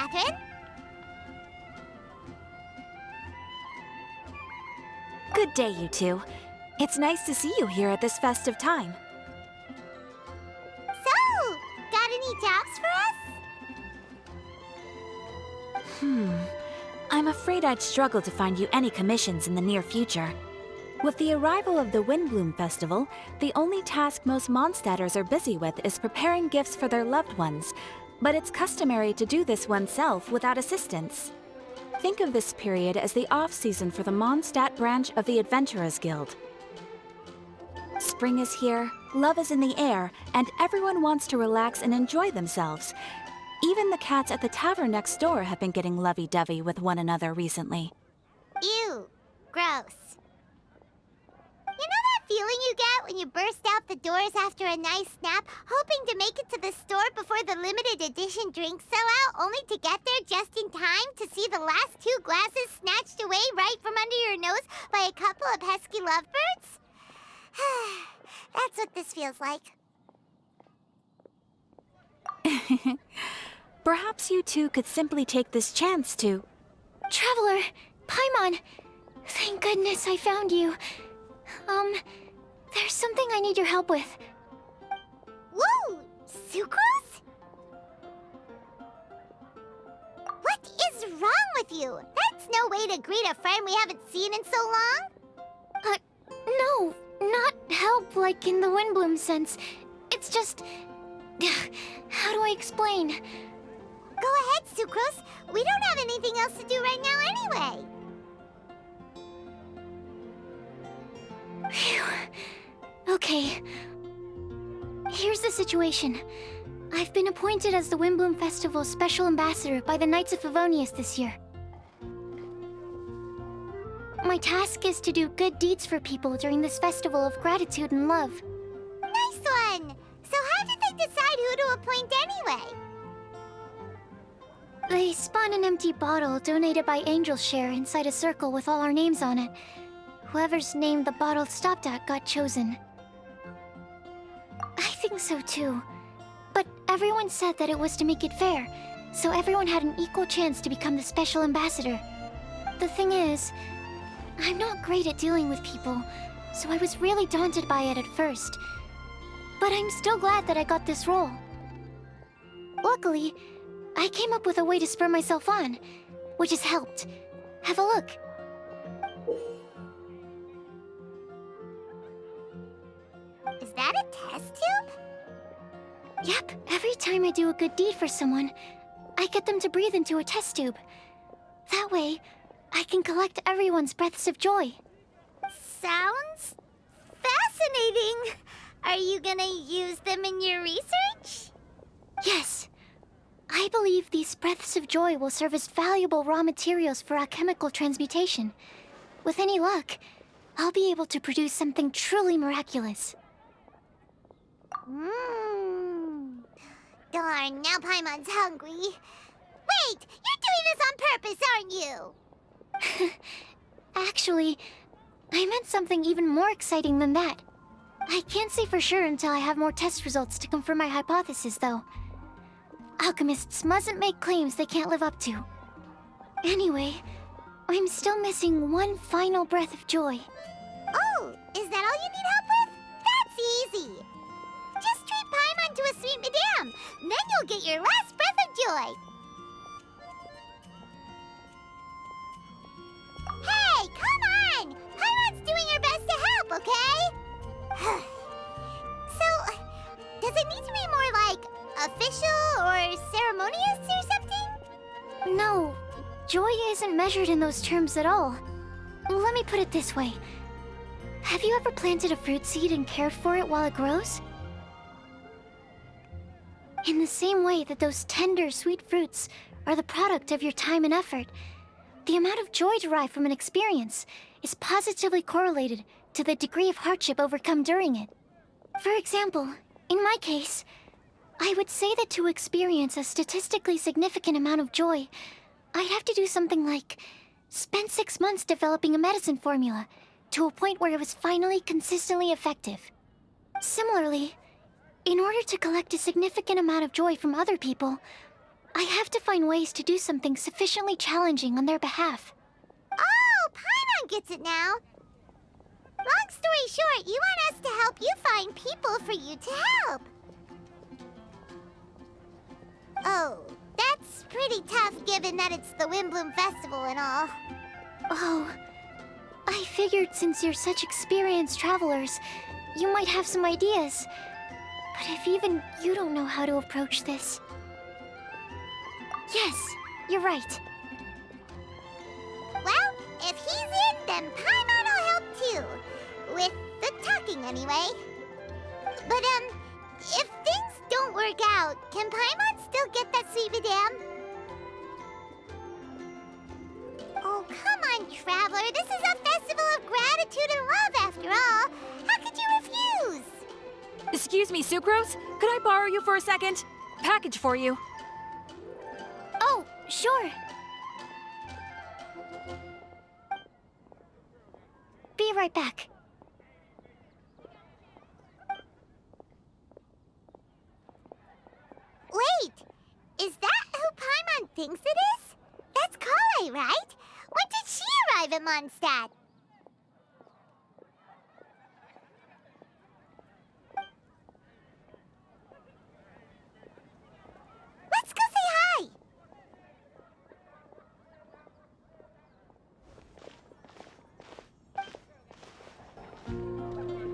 Catherine. Good day, you two. It's nice to see you here at this festive time. So, got any jobs for us? I'm afraid I'd struggle to find you any commissions in the near future. With the arrival of the Windblume Festival, the only task most Mondstadters are busy with is preparing gifts for their loved ones, but it's customary to do this oneself without assistance. Think of this period as the off-season for the Mondstadt branch of the Adventurers Guild. Spring is here, love is in the air, and everyone wants to relax and enjoy themselves. Even the cats at the tavern next door have been getting lovey-dovey with one another recently. Ew, gross. You know that feeling you get when you burst out the doors after a nice nap, hoping to make it to the store before the limited edition drinks sell out, only to get there just in time to see the last 2 glasses snatched away right from under your nose by a couple of pesky lovebirds? That's what this feels like. Perhaps you two could simply take this chance to... Traveler! Paimon! Thank goodness I found you. There's something I need your help with. Whoa! Sucrose? What is wrong with you? That's no way to greet a friend we haven't seen in so long. No, not help like in the Windblume sense. It's just... How do I explain? Go ahead, Sucrose. We don't have anything else to do right now anyway. Phew. Okay. Here's the situation. I've been appointed as the Windblume Festival's special ambassador by the Knights of Favonius this year. My task is to do good deeds for people during this festival of gratitude and love. Nice one! So how did they decide who to appoint anyway? They spun an empty bottle donated by Angel's Share inside a circle with all our names on it. Whoever's name the bottle stopped at got chosen. I think so too. But everyone said that it was to make it fair, so everyone had an equal chance to become the special ambassador. The thing is, I'm not great at dealing with people, so I was really daunted by it at first. But I'm still glad that I got this role. Luckily, I came up with a way to spur myself on, which has helped. Have a look. Is that a test tube? Yep, every time I do a good deed for someone, I get them to breathe into a test tube. That way, I can collect everyone's breaths of joy. Sounds fascinating. Are you gonna use them in your research? Yes. I believe these breaths of joy will serve as valuable raw materials for alchemical transmutation. With any luck, I'll be able to produce something truly miraculous. Darn, now Paimon's hungry. Wait, you're doing this on purpose, aren't you? Actually, I meant something even more exciting than that. I can't say for sure until I have more test results to confirm my hypothesis, though. Alchemists mustn't make claims they can't live up to. Anyway, I'm still missing one final breath of joy. Oh, is that all you need help with? That's easy. Just treat Paimon to a sweet madame, then you'll get your last breath of joy. Hey, come on! Paimon's doing her best to help, okay? So, does it need to be more like official or ceremonious or something? No, joy isn't measured in those terms at all. Let me put it this way. Have you ever planted a fruit seed and cared for it while it grows? In the same way that those tender, sweet fruits are the product of your time and effort, the amount of joy derived from an experience is positively correlated to the degree of hardship overcome during it. For example, in my case, I would say that to experience a statistically significant amount of joy, I'd have to do something like spend 6 months developing a medicine formula to a point where it was finally consistently effective. Similarly, in order to collect a significant amount of joy from other people, I have to find ways to do something sufficiently challenging on their behalf. Oh, Paimon gets it now. Long story short, you want us to help you find people for you to help. Oh, that's pretty tough given that it's the Windblume Festival and all. Oh, I figured since you're such experienced travelers, you might have some ideas. But if even you don't know how to approach this... Yes, you're right. Well, if he's in, then Paimon will help too. With the talking, anyway. But, if things don't work out, can Paimon still get that sweet madame? Oh, come on, Traveler. This is a festival of gratitude and love, after all. How could you refuse? Excuse me, Sucrose? Could I borrow you for a second? Package for you. Oh, sure. Be right back. Wait, is that who Paimon thinks it is? That's Kale, right? When did she arrive at Mondstadt? Let's go say hi!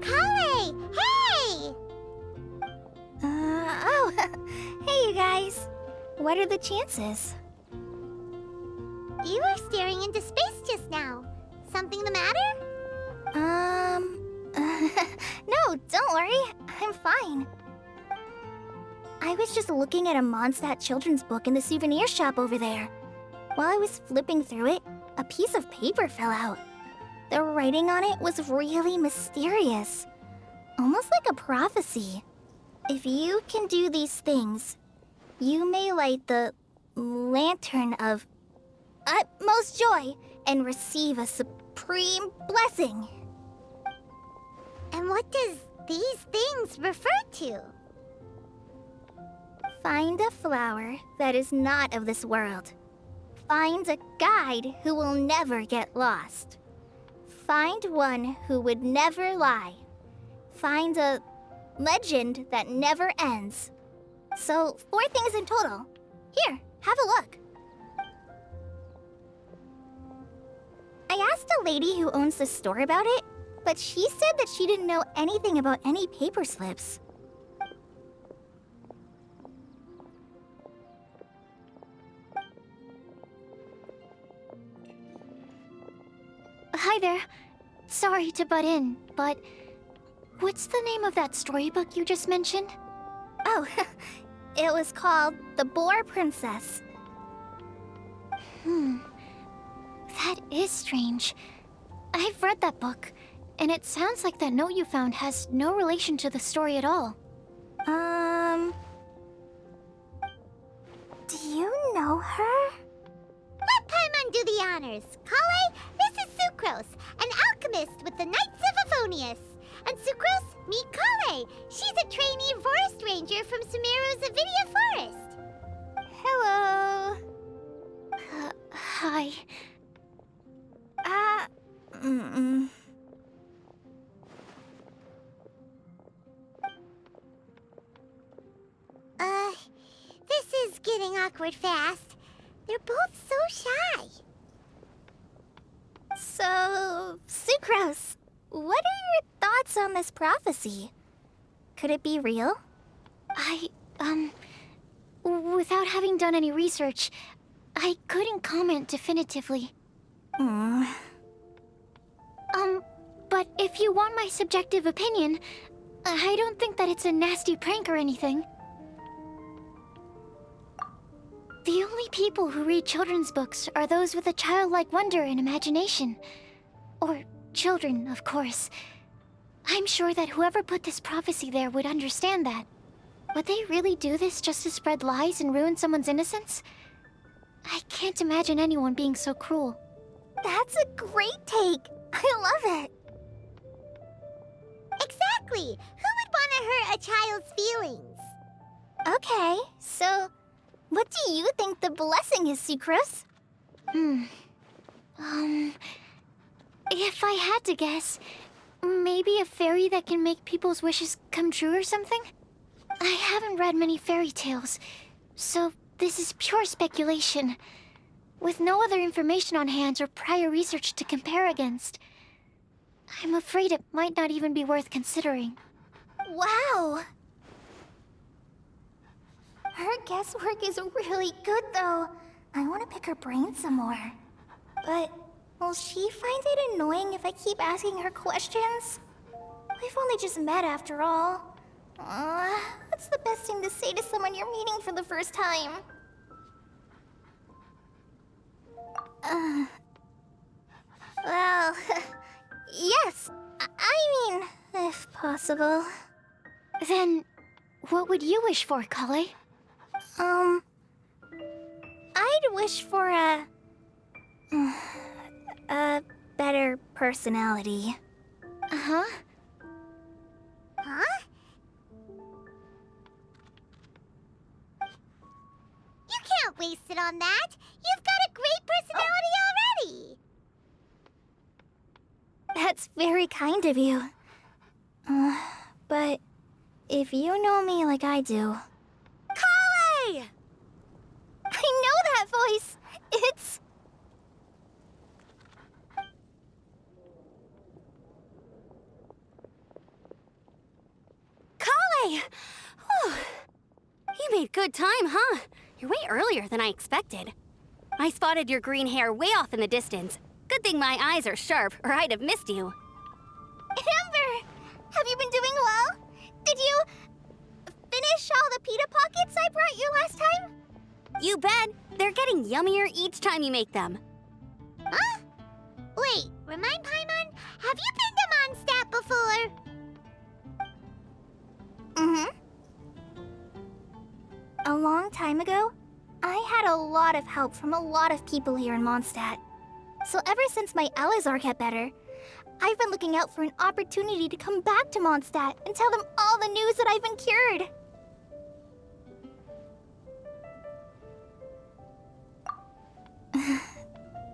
Kale! Hey! Oh, hey you guys. What are the chances? You were staring into space just now. Something the matter? No, don't worry. I'm fine. I was just looking at a Mondstadt children's book in the souvenir shop over there. While I was flipping through it, a piece of paper fell out. The writing on it was really mysterious. Almost like a prophecy. If you can do these things, you may light the lantern of utmost joy and receive a supreme blessing. And what does these things refer to? Find a flower that is not of this world. Find a guide who will never get lost. Find one who would never lie. Find a legend that never ends. So, 4 things in total. Here, have a look. I asked a lady who owns the store about it, but she said that she didn't know anything about any paper slips. Hi there. Sorry to butt in, but what's the name of that storybook you just mentioned? Oh, it was called The Boar Princess. That is strange. I've read that book, and it sounds like that note you found has no relation to the story at all. Do you know her? Let Paimon do the honors. Kale, this is Sucrose, an alchemist with the Knights of Aphonius. And Sucrose, meet Kale. She's a trainee forest ranger from Sumeru's Avidia Forest. Hello. Hi. This is getting awkward fast. They're both so shy. So, Sucrose, what are your thoughts on this prophecy? Could it be real? Without having done any research, I couldn't comment definitively. But if you want my subjective opinion, I don't think that it's a nasty prank or anything. The only people who read children's books are those with a childlike wonder and imagination. Or children, of course. I'm sure that whoever put this prophecy there would understand that. Would they really do this just to spread lies and ruin someone's innocence? I can't imagine anyone being so cruel. That's a great take. I love it. Exactly. Who would want to hurt a child's feelings? Okay, so What do you think the blessing is, Sucrose? If I had to guess, maybe a fairy that can make people's wishes come true or something? I haven't read many fairy tales, so this is pure speculation. With no other information on hand or prior research to compare against, I'm afraid it might not even be worth considering. Wow! Her guesswork is really good, though. I want to pick her brain some more. But will she find it annoying if I keep asking her questions? We've only just met after all. What's the best thing to say to someone you're meeting for the first time? Well, yes. I mean, if possible. Then, what would you wish for, Kale? I'd wish for a better personality. Uh-huh. Huh? You can't waste it on that. You've got a great personality already. That's very kind of you. But if you know me like I do... Kale! I know that voice! It's... Kale! Whew. You made good time, huh? You're way earlier than I expected. I spotted your green hair way off in the distance. Good thing my eyes are sharp, or I'd have missed you. Amber! Have you been doing well? Did you... finish all the pita pockets I brought you last time? You bet. They're getting yummier each time you make them. Huh? Wait, remind Paimon, have you been to Mondstadt before? Mm-hmm. A long time ago, I had a lot of help from a lot of people here in Mondstadt. So ever since my Elazar got better, I've been looking out for an opportunity to come back to Mondstadt and tell them all the news that I've been cured.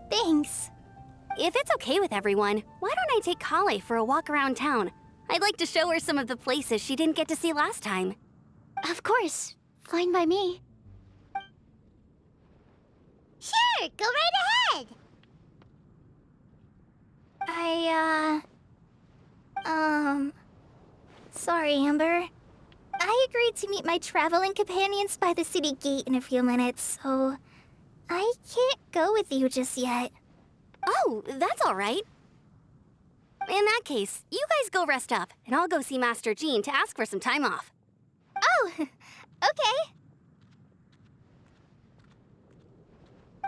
Thanks. If it's okay with everyone, why don't I take Kale for a walk around town? I'd like to show her some of the places she didn't get to see last time. Of course. Fine by me. Sure, go right ahead. Sorry, Amber. I agreed to meet my traveling companions by the city gate in a few minutes, so I can't go with you just yet. Oh, that's all right. In that case, you guys go rest up, and I'll go see Master Jean to ask for some time off. Oh, okay.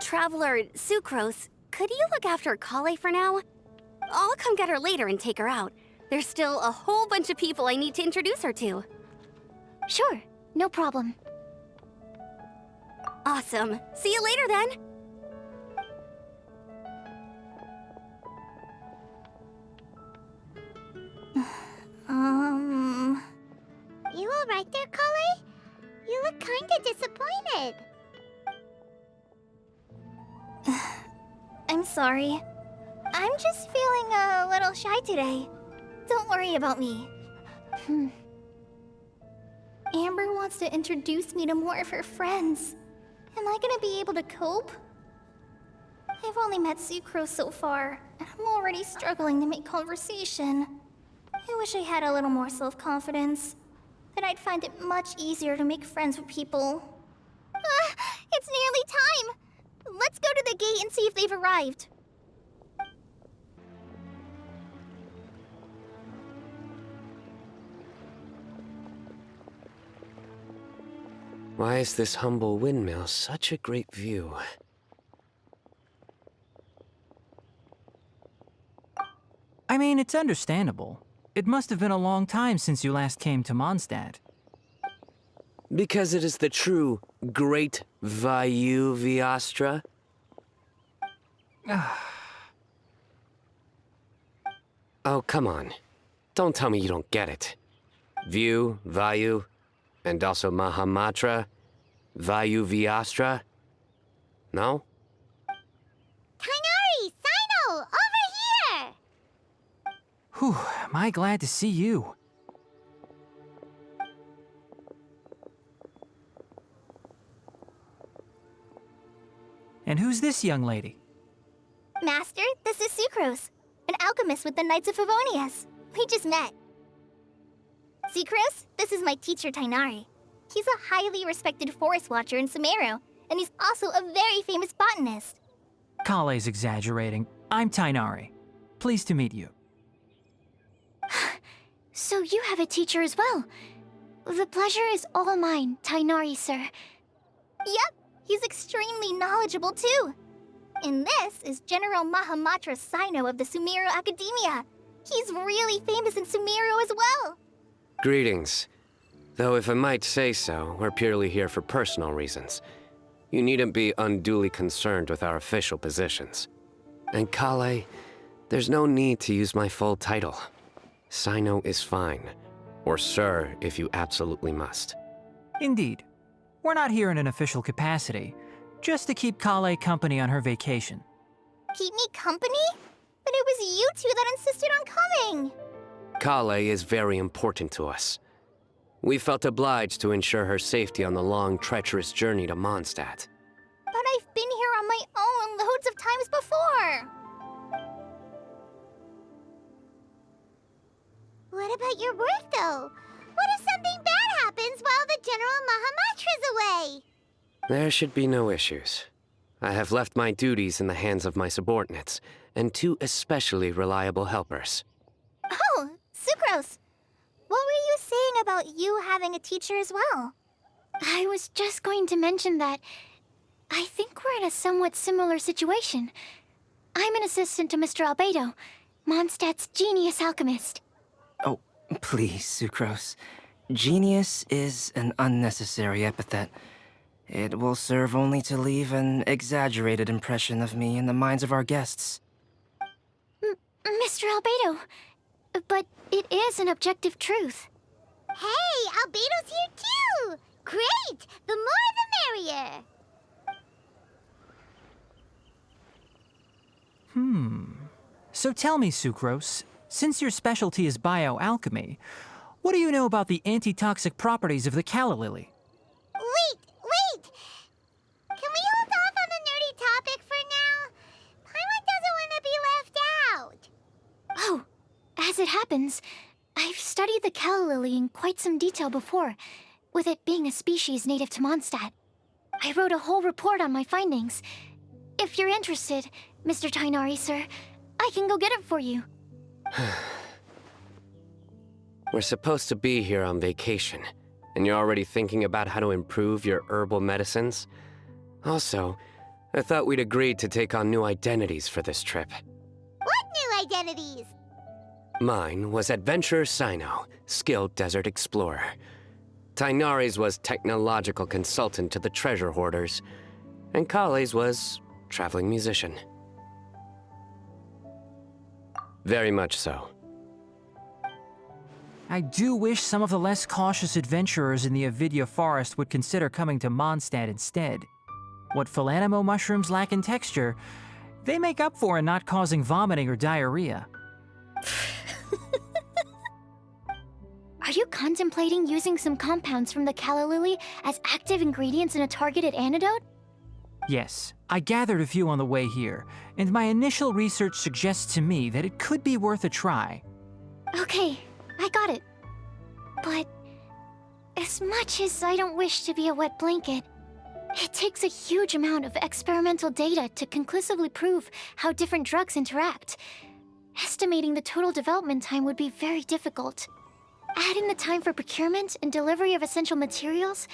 Traveler Sucrose, could you look after Kale for now? I'll come get her later and take her out. There's still a whole bunch of people I need to introduce her to. Sure, no problem. Awesome. See you later then. You all right there, Kale? You look kinda disappointed. I'm sorry. I'm just feeling a little shy today. Don't worry about me. Amber wants to introduce me to more of her friends. Am I gonna be able to cope? I've only met Sucrose so far, and I'm already struggling to make conversation. I wish I had a little more self-confidence. Then I'd find it much easier to make friends with people. It's nearly time! Let's go to the gate and see if they've arrived. Why is this humble windmill such a great view? I mean, it's understandable. It must have been a long time since you last came to Mondstadt. Because it is the true Great Vayu Viastra? Oh, come on. Don't tell me you don't get it. View, Vayu, and also Mahamatra. Vayu Viastra? No? Kainari! Sino! Over here! Whew, am I glad to see you. And who's this young lady? Master, this is Sucrose, an alchemist with the Knights of Favonius. We just met. Sucrose, this is my teacher Tainari. He's a highly respected forest watcher in Sumeru, and he's also a very famous botanist. Kale's exaggerating. I'm Tainari. Pleased to meet you. So you have a teacher as well. The pleasure is all mine, Tainari, sir. Yep, he's extremely knowledgeable too. And this is General Mahamatra Sino of the Sumeru Academia. He's really famous in Sumeru as well. Greetings. Though if I might say so, we're purely here for personal reasons. You needn't be unduly concerned with our official positions. And Kale, there's no need to use my full title. Sino is fine. Or sir, if you absolutely must. Indeed. We're not here in an official capacity, just to keep Kale company on her vacation. Keep me company? But it was you two that insisted on coming. Kale is very important to us. We felt obliged to ensure her safety on the long, treacherous journey to Mondstadt. But I've been here on my own loads of times before. What about your work, though? What if something bad happens while the General Mahamatra's away? There should be no issues. I have left my duties in the hands of my subordinates, and 2 especially reliable helpers. Oh, Sucrose. What were you saying about you having a teacher as well? I was just going to mention that I think we're in a somewhat similar situation. I'm an assistant to Mr. Albedo, Mondstadt's genius alchemist. Oh, please, Sucrose. Genius is an unnecessary epithet. It will serve only to leave an exaggerated impression of me in the minds of our guests. Mr. Albedo, but it is an objective truth. Hey, Albedo's here too! Great! The more the merrier! So tell me, Sucrose, since your specialty is bioalchemy, what do you know about the antitoxic properties of the calla lily? Wait! Can we hold off on the nerdy topic for now? Paimon doesn't want to be left out. Oh, as it happens, I've studied the calla lily in quite some detail before, with it being a species native to Mondstadt. I wrote a whole report on my findings. If you're interested, Mr. Tainari, sir, I can go get it for you. We're supposed to be here on vacation, and you're already thinking about how to improve your herbal medicines? Also, I thought we'd agreed to take on new identities for this trip. What new identities? Mine was Adventurer Sino, skilled desert explorer. Tainari's was technological consultant to the treasure hoarders, and Kale's was traveling musician. Very much so. I do wish some of the less cautious adventurers in the Avidya forest would consider coming to Mondstadt instead. What Philanimo mushrooms lack in texture, they make up for in not causing vomiting or diarrhea. Are you contemplating using some compounds from the calla lily as active ingredients in a targeted antidote? Yes, I gathered a few on the way here, and my initial research suggests to me that it could be worth a try. Okay, I got it. But as much as I don't wish to be a wet blanket, it takes a huge amount of experimental data to conclusively prove how different drugs interact. Estimating the total development time would be very difficult. Add in the time for procurement and delivery of essential materials,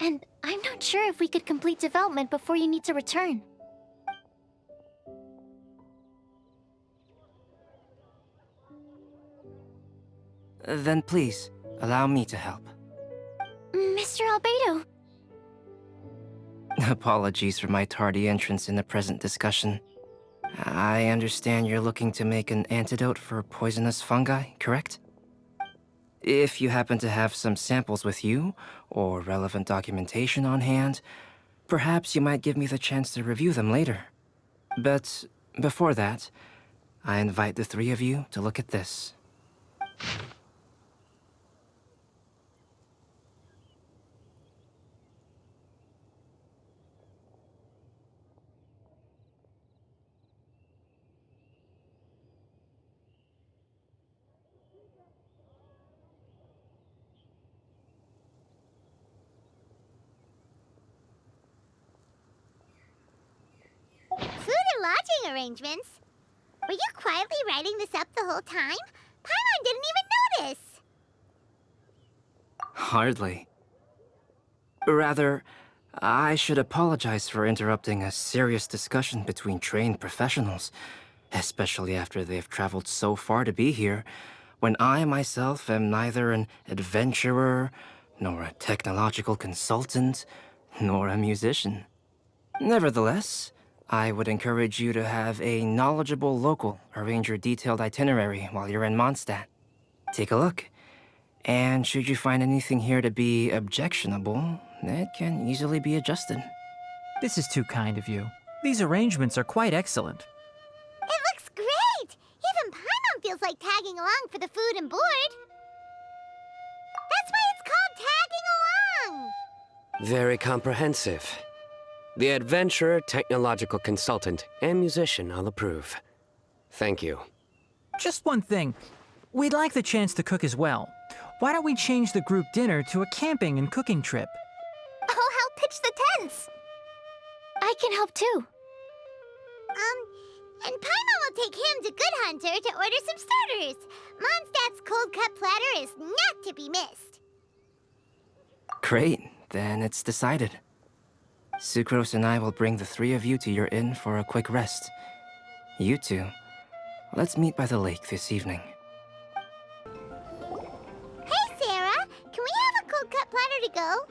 and I'm not sure if we could complete development before you need to return. Then please, allow me to help. Mr. Albedo, Apologies for my tardy entrance in the present discussion. I understand you're looking to make an antidote for poisonous fungi, correct? If you happen to have some samples with you, or relevant documentation on hand, perhaps you might give me the chance to review them later. But before that, I invite the three of you to look at this. Food and lodging arrangements? Were you quietly writing this up the whole time? Paimon didn't even notice. Hardly. Rather, I should apologize for interrupting a serious discussion between trained professionals, especially after they've traveled so far to be here, when I myself am neither an adventurer, nor a technological consultant, nor a musician. Nevertheless, I would encourage you to have a knowledgeable local arrange your detailed itinerary while you're in Mondstadt. Take a look, and should you find anything here to be objectionable, it can easily be adjusted. This is too kind of you. These arrangements are quite excellent. It looks great! Even Paimon feels like tagging along for the food and board. That's why it's called tagging along! Very comprehensive. The adventurer, technological consultant, and musician all approve. Thank you. Just one thing. We'd like the chance to cook as well. Why don't we change the group dinner to a camping and cooking trip? I'll help pitch the tents. I can help too. And Paimon will take him to Good Hunter to order some starters. Mondstadt's cold cut platter is not to be missed. Great, then it's decided. Sucrose and I will bring the three of you to your inn for a quick rest. You two, let's meet by the lake this evening. Hey, Sarah! Can we have a cold cut platter to go?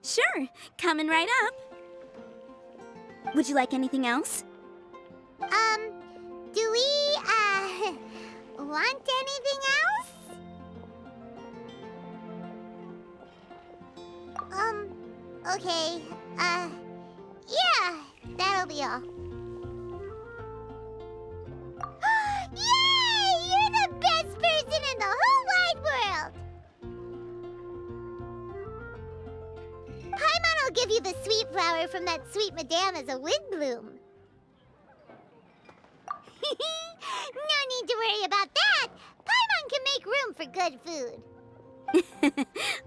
Sure, coming right up. Would you like anything else? Do we, want anything else? Okay, yeah, that'll be all. Yay! You're the best person in the whole wide world! Paimon will give you the sweet flower from that sweet madame as a Windblume. No need to worry about that! Paimon can make room for good food.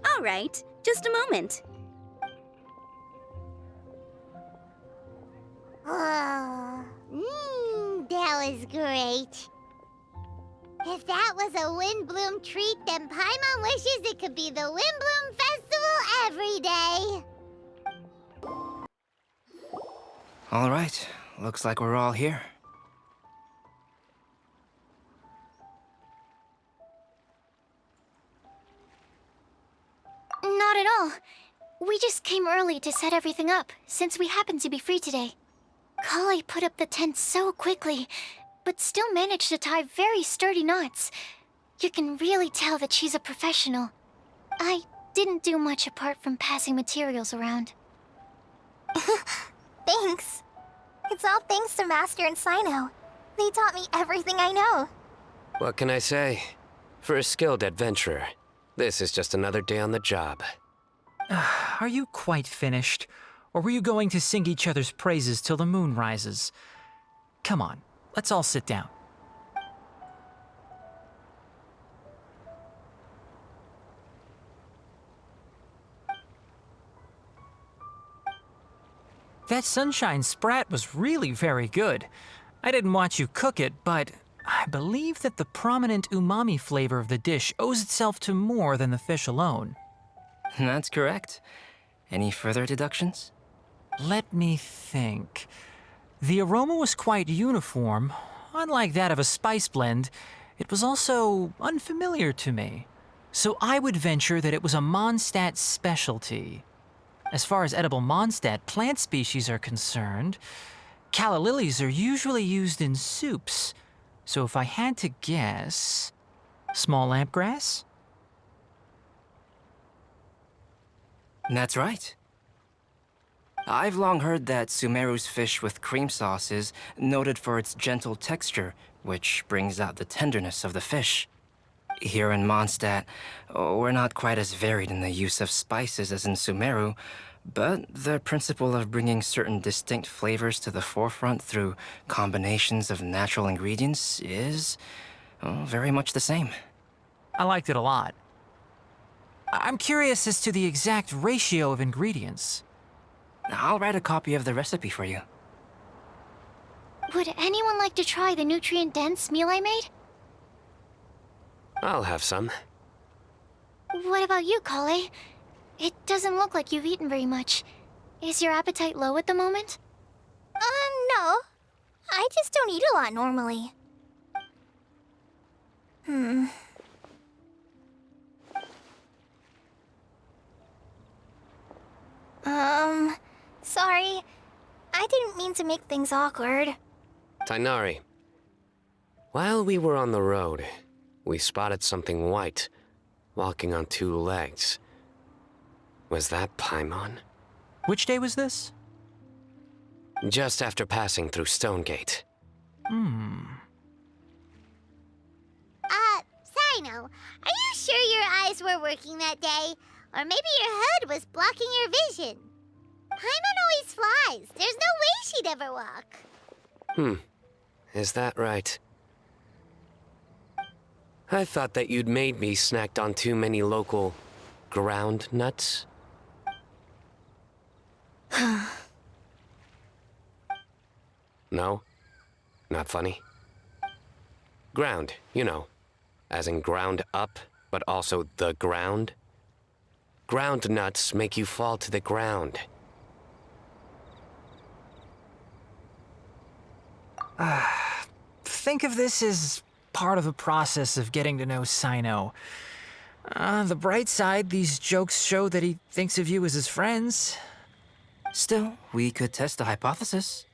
All right, just a moment. Oh, that was great. If that was a Windblume treat, then Paimon wishes it could be the Windblume Festival every day. All right, looks like we're all here. Not at all. We just came early to set everything up, since we happen to be free today. Kale put up the tent so quickly, but still managed to tie very sturdy knots. You can really tell that she's a professional. I didn't do much apart from passing materials around. Thanks. It's all thanks to Master and Sino. They taught me everything I know. What can I say? For a skilled adventurer, this is just another day on the job. Are you quite finished? Or were you going to sing each other's praises till the moon rises? Come on, let's all sit down. That sunshine sprat was really very good. I didn't watch you cook it, but I believe that the prominent umami flavor of the dish owes itself to more than the fish alone. That's correct. Any further deductions? Let me think. The aroma was quite uniform. Unlike that of a spice blend, it was also unfamiliar to me. So I would venture that it was a Mondstadt specialty. As far as edible Mondstadt plant species are concerned, calla lilies are usually used in soups. So if I had to guess... Small lampgrass? That's right. I've long heard that Sumeru's fish with cream sauce is noted for its gentle texture, which brings out the tenderness of the fish. Here in Mondstadt, we're not quite as varied in the use of spices as in Sumeru, but the principle of bringing certain distinct flavors to the forefront through combinations of natural ingredients is very much the same. I liked it a lot. I'm curious as to the exact ratio of ingredients. I'll write a copy of the recipe for you. Would anyone like to try the nutrient-dense meal I made? I'll have some. What about you, Kale? It doesn't look like you've eaten very much. Is your appetite low at the moment? No. I just don't eat a lot normally. Sorry. I didn't mean to make things awkward. Tighnari, while we were on the road, we spotted something white, walking on two legs. Was that Paimon? Which day was this? Just after passing through Stonegate. Sino, are you sure your eyes were working that day? Or maybe your hood was blocking your vision? Paimon always flies. There's no way she'd ever walk. Is that right? I thought that you'd made me snacked on too many local ground nuts. No? Not funny? Ground, you know. As in ground up, but also the ground. Ground nuts make you fall to the ground. Think of this as part of the process of getting to know Sino. The bright side, these jokes show that he thinks of you as his friends. Still, we could test the hypothesis.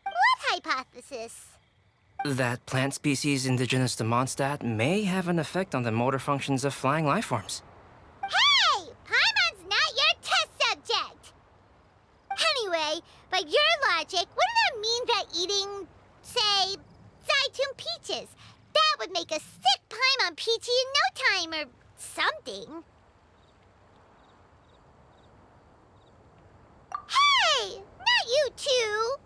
What hypothesis? That plant species indigenous to Mondstadt may have an effect on the motor functions of flying lifeforms. Hey! Paimon's not your test subject! Anyway, by your logic, wouldn't that mean that eating, say, Zaitun peaches, that would make a sick Paimon peachy in no time or something? Hey! Not you two!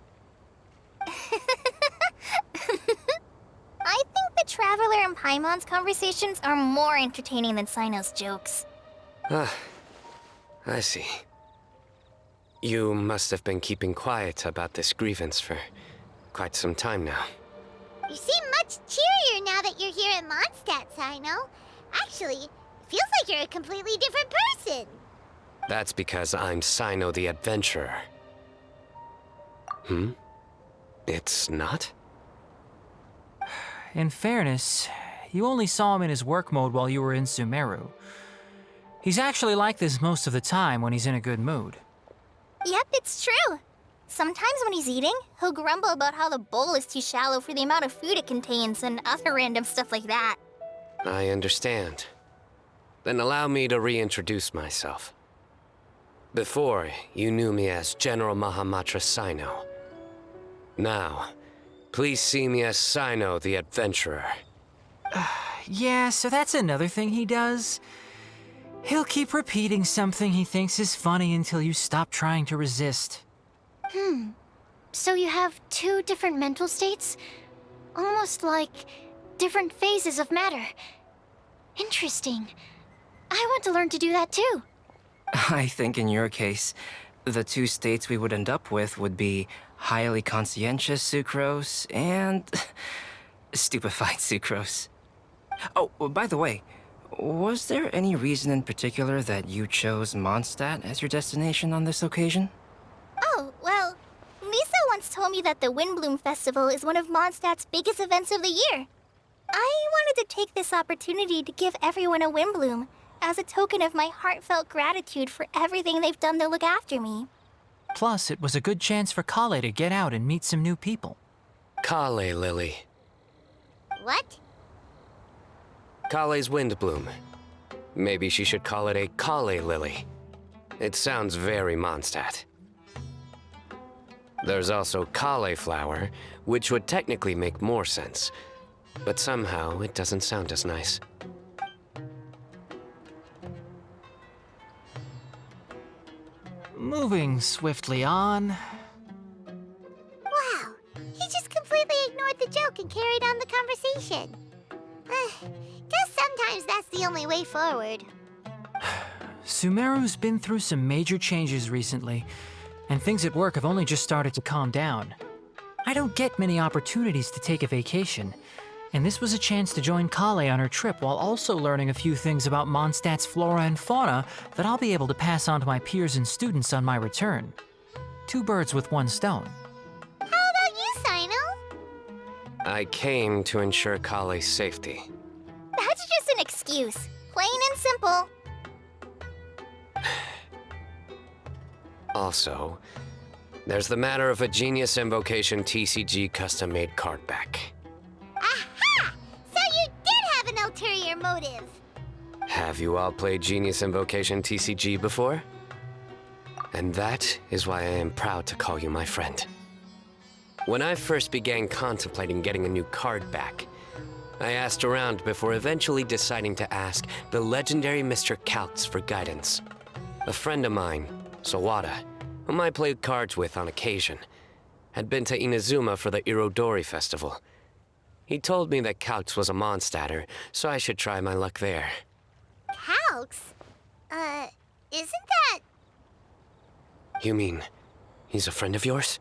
I think the Traveler and Paimon's conversations are more entertaining than Sino's jokes. I see. You must have been keeping quiet about this grievance for quite some time now. You seem much cheerier now that you're here at Mondstadt, Sino. Actually, it feels like you're a completely different person. That's because I'm Sino the Adventurer. It's not? In fairness, you only saw him in his work mode while you were in Sumeru. He's actually like this most of the time when he's in a good mood. Yep, it's true. Sometimes when he's eating, he'll grumble about how the bowl is too shallow for the amount of food it contains and other random stuff like that. I understand. Then allow me to reintroduce myself. Before, you knew me as General Mahamatra Sino. Now, please see me as Sino the Adventurer. Yeah, so that's another thing he does. He'll keep repeating something he thinks is funny until you stop trying to resist. So you have two different mental states? Almost like different phases of matter. Interesting. I want to learn to do that too. I think in your case, the two states we would end up with would be highly conscientious sucrose and stupefied sucrose. Oh, by the way, was there any reason in particular that you chose Mondstadt as your destination on this occasion? Oh, well, Lisa once told me that the Windblume Festival is one of Mondstadt's biggest events of the year. I wanted to take this opportunity to give everyone a Windblume as a token of my heartfelt gratitude for everything they've done to look after me. Plus, it was a good chance for Kale to get out and meet some new people. Kale, Lily. What? Kale's Windblume. Maybe she should call it a Kale Lily. It sounds very Mondstadt. There's also cauliflower, which would technically make more sense, but somehow it doesn't sound as nice. Moving swiftly on. Wow, he just completely ignored the joke and carried on the conversation. Guess sometimes that's the only way forward. Sumeru's been through some major changes recently, and things at work have only just started to calm down. I don't get many opportunities to take a vacation, and this was a chance to join Kale on her trip while also learning a few things about Mondstadt's flora and fauna that I'll be able to pass on to my peers and students on my return. 2 birds with 1 stone. How about you, Sino? I came to ensure Kale's safety. That's just an excuse. Plain and simple. Also, there's the matter of a Genius Invocation TCG custom-made card back. Aha! So you did have an ulterior motive. Have you all played Genius Invocation TCG before? And that is why I am proud to call you my friend. When I first began contemplating getting a new card back, I asked around before eventually deciding to ask the legendary Mr. Kaltz for guidance. A friend of mine, Sawada, whom I played cards with on occasion, had been to Inazuma for the Irodori festival. He told me that Kaltz was a Mondstadter, so I should try my luck there. Calx? Isn't that... You mean, he's a friend of yours?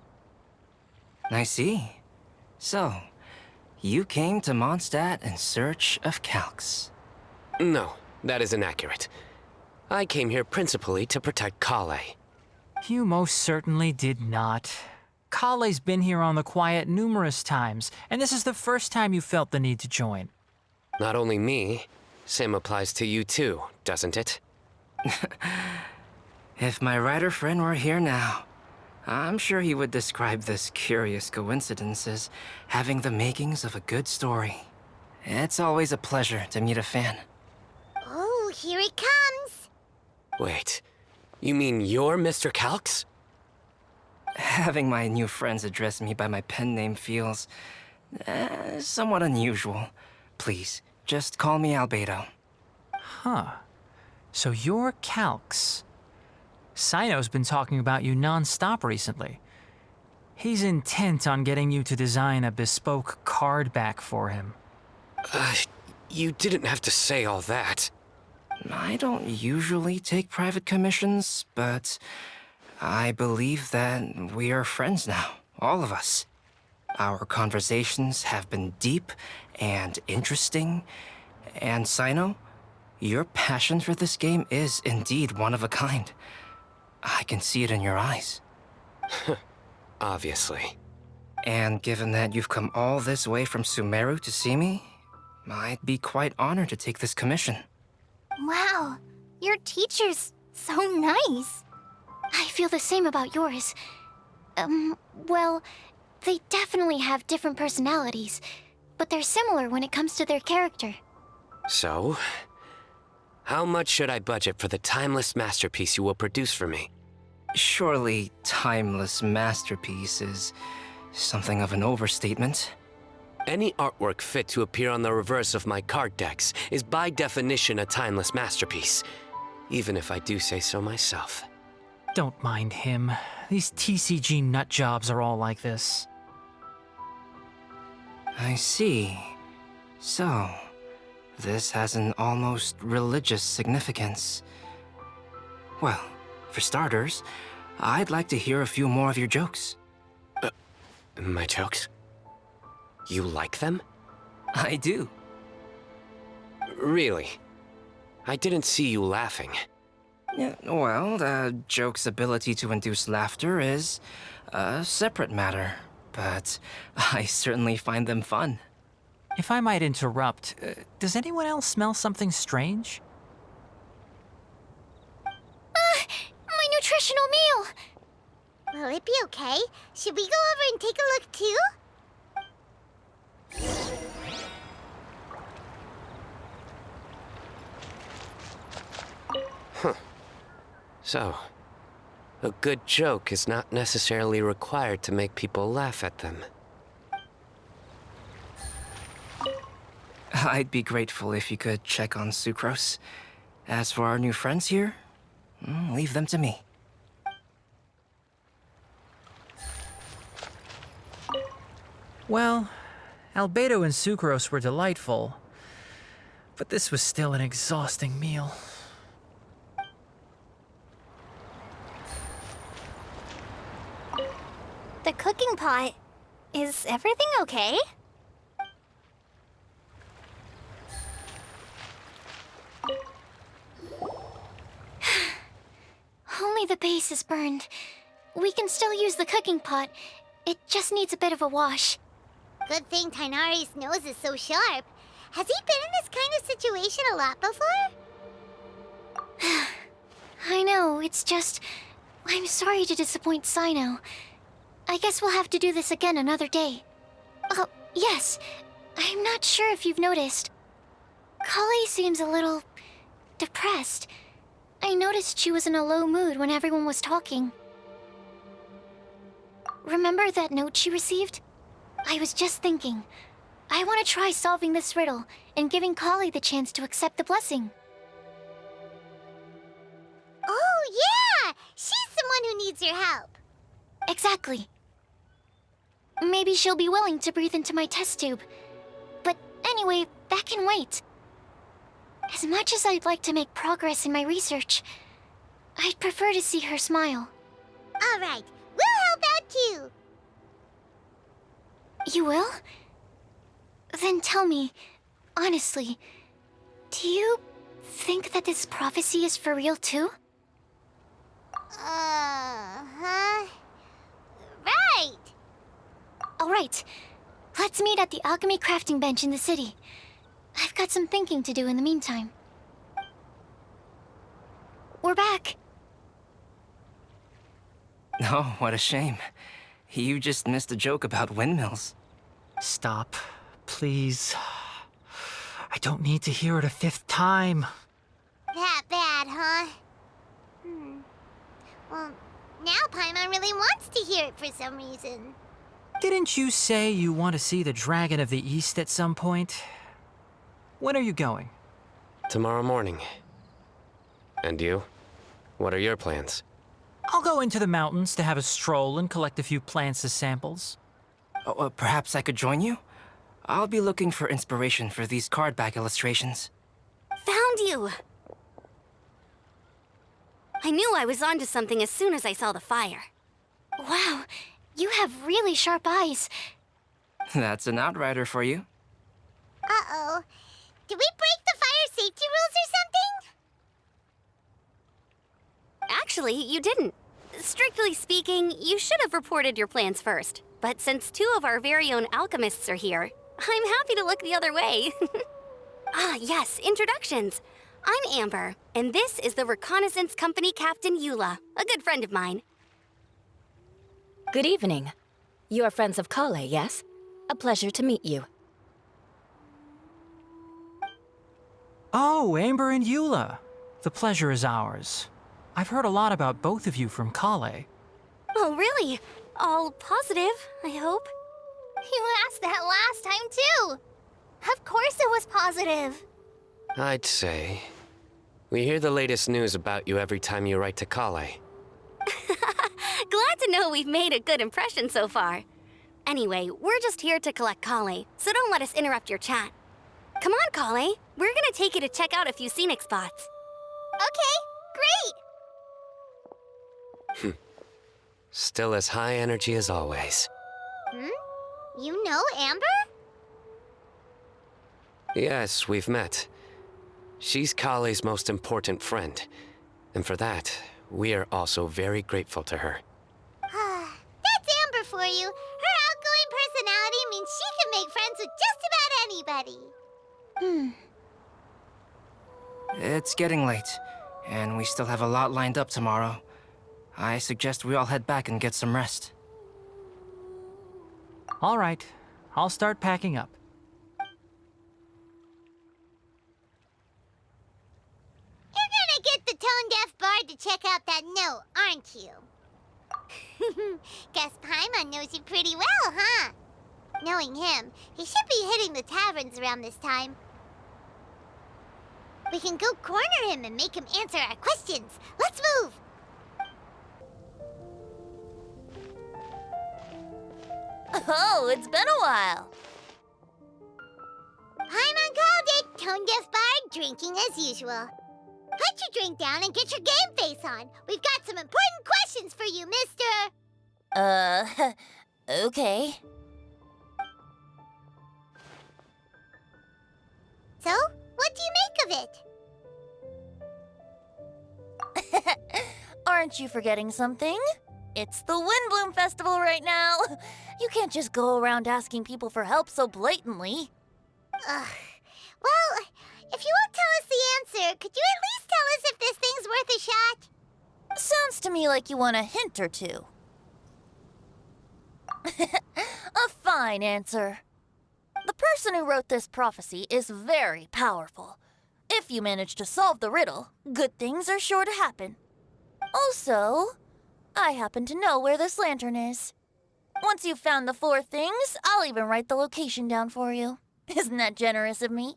I see. So, you came to Mondstadt in search of Calx. No, that is inaccurate. I came here principally to protect Kale. You most certainly did not. Kale's been here on the quiet numerous times, and this is the first time you felt the need to join. Not only me, same applies to you too, doesn't it? If my writer friend were here now, I'm sure he would describe this curious coincidence as having the makings of a good story. It's always a pleasure to meet a fan. Oh, here he comes. Wait, you mean you're Mr. Kalx? Having my new friends address me by my pen name feels somewhat unusual. Please, just call me Albedo. Huh. So you're Calx. Sino's been talking about you non-stop recently. He's intent on getting you to design a bespoke card back for him. You didn't have to say all that. I don't usually take private commissions, but I believe that we are friends now, all of us. Our conversations have been deep and interesting, and Sino, your passion for this game is indeed one of a kind. I can see it in your eyes. Obviously. And given that you've come all this way from Sumeru to see me, I'd be quite honored to take this commission. Wow, your teacher's so nice. I feel the same about yours. Well, they definitely have different personalities, but they're similar when it comes to their character. So, how much should I budget for the timeless masterpiece you will produce for me? Surely, timeless masterpiece is something of an overstatement. Any artwork fit to appear on the reverse of my card decks is by definition a timeless masterpiece, even if I do say so myself. Don't mind him. These TCG nut jobs are all like this. I see. So, this has an almost religious significance. Well, for starters, I'd like to hear a few more of your jokes. My jokes? You like them? I do. Really? I didn't see you laughing. Yeah, well, the joke's ability to induce laughter is a separate matter, but I certainly find them fun. If I might interrupt, does anyone else smell something strange? My nutritional meal! Will it be okay? Should we go over and take a look too? So, a good joke is not necessarily required to make people laugh at them. I'd be grateful if you could check on Sucrose. As for our new friends here, leave them to me. Well, Albedo and Sucrose were delightful, but this was still an exhausting meal. The cooking pot. Is everything okay? Only the base is burned. We can still use the cooking pot. It just needs a bit of a wash. Good thing Tainari's nose is so sharp. Has he been in this kind of situation a lot before? I know, it's just... I'm sorry to disappoint Sino. I guess we'll have to do this again another day. Oh, yes. I'm not sure if you've noticed. Kali seems a little... depressed. I noticed she was in a low mood when everyone was talking. Remember that note she received? I was just thinking. I want to try solving this riddle and giving Kali the chance to accept the blessing. Oh, yeah! She's someone who needs your help. Exactly. Maybe she'll be willing to breathe into my test tube. But anyway, that can wait. As much as I'd like to make progress in my research, I'd prefer to see her smile. All right, we'll help out too. You will? Then tell me, honestly, do you think that this prophecy is for real too? Huh? Right. All right, let's meet at the alchemy crafting bench in the city. I've got some thinking to do in the meantime. We're back. Oh, what a shame. You just missed a joke about windmills. Stop, please. I don't need to hear it a fifth time. That bad, huh? Well, now Paimon really wants to hear it for some reason. Didn't you say you want to see the Dragon of the East at some point? When are you going? Tomorrow morning. And you? What are your plans? I'll go into the mountains to have a stroll and collect a few plants as samples. Oh, perhaps I could join you? I'll be looking for inspiration for these card back illustrations. Found you! I knew I was onto something as soon as I saw the fire. Wow, you have really sharp eyes. That's an outrider for you. Uh-oh. Did we break the fire safety rules or something? Actually, you didn't. Strictly speaking, you should have reported your plans first. But since two of our very own alchemists are here, I'm happy to look the other way. Yes, introductions. I'm Amber, and this is the Reconnaissance Company Captain Eula, a good friend of mine. Good evening. You are friends of Kale, yes? A pleasure to meet you. Oh, Amber and Eula. The pleasure is ours. I've heard a lot about both of you from Kale. Oh, really? All positive, I hope. You asked that last time too. Of course it was positive. I'd say. We hear the latest news about you every time you write to Kale. Glad to know we've made a good impression so far. Anyway, we're just here to collect Kale, so don't let us interrupt your chat. Come on, Kale. We're gonna take you to check out a few scenic spots. Okay, great. Still as high energy as always. You know Amber? Yes, we've met. She's Kale's most important friend. And for that, we are also very grateful to her. That's Amber for you. Her outgoing personality means she can make friends with just about anybody. It's getting late, and we still have a lot lined up tomorrow. I suggest we all head back and get some rest. All right, I'll start packing up. You're gonna get the tone-deaf bard excited to check out that note, aren't you? Guess Paimon knows you pretty well, huh? Knowing him, he should be hitting the taverns around this time. We can go corner him and make him answer our questions. Let's move! Oh, it's been a while. Paimon called it! Tone-deaf bard, drinking as usual. Put your drink down and get your game face on. We've got some important questions for you, mister! Okay. So, what do you make of it? Aren't you forgetting something? It's the Windblume Festival right now. You can't just go around asking people for help so blatantly. Ugh. Well, if you won't tell us the answer, could you at least tell us if this thing's worth a shot? Sounds to me like you want a hint or two. A fine answer. The person who wrote this prophecy is very powerful. If you manage to solve the riddle, good things are sure to happen. Also, I happen to know where this lantern is. Once you've found the 4 things, I'll even write the location down for you. Isn't that generous of me?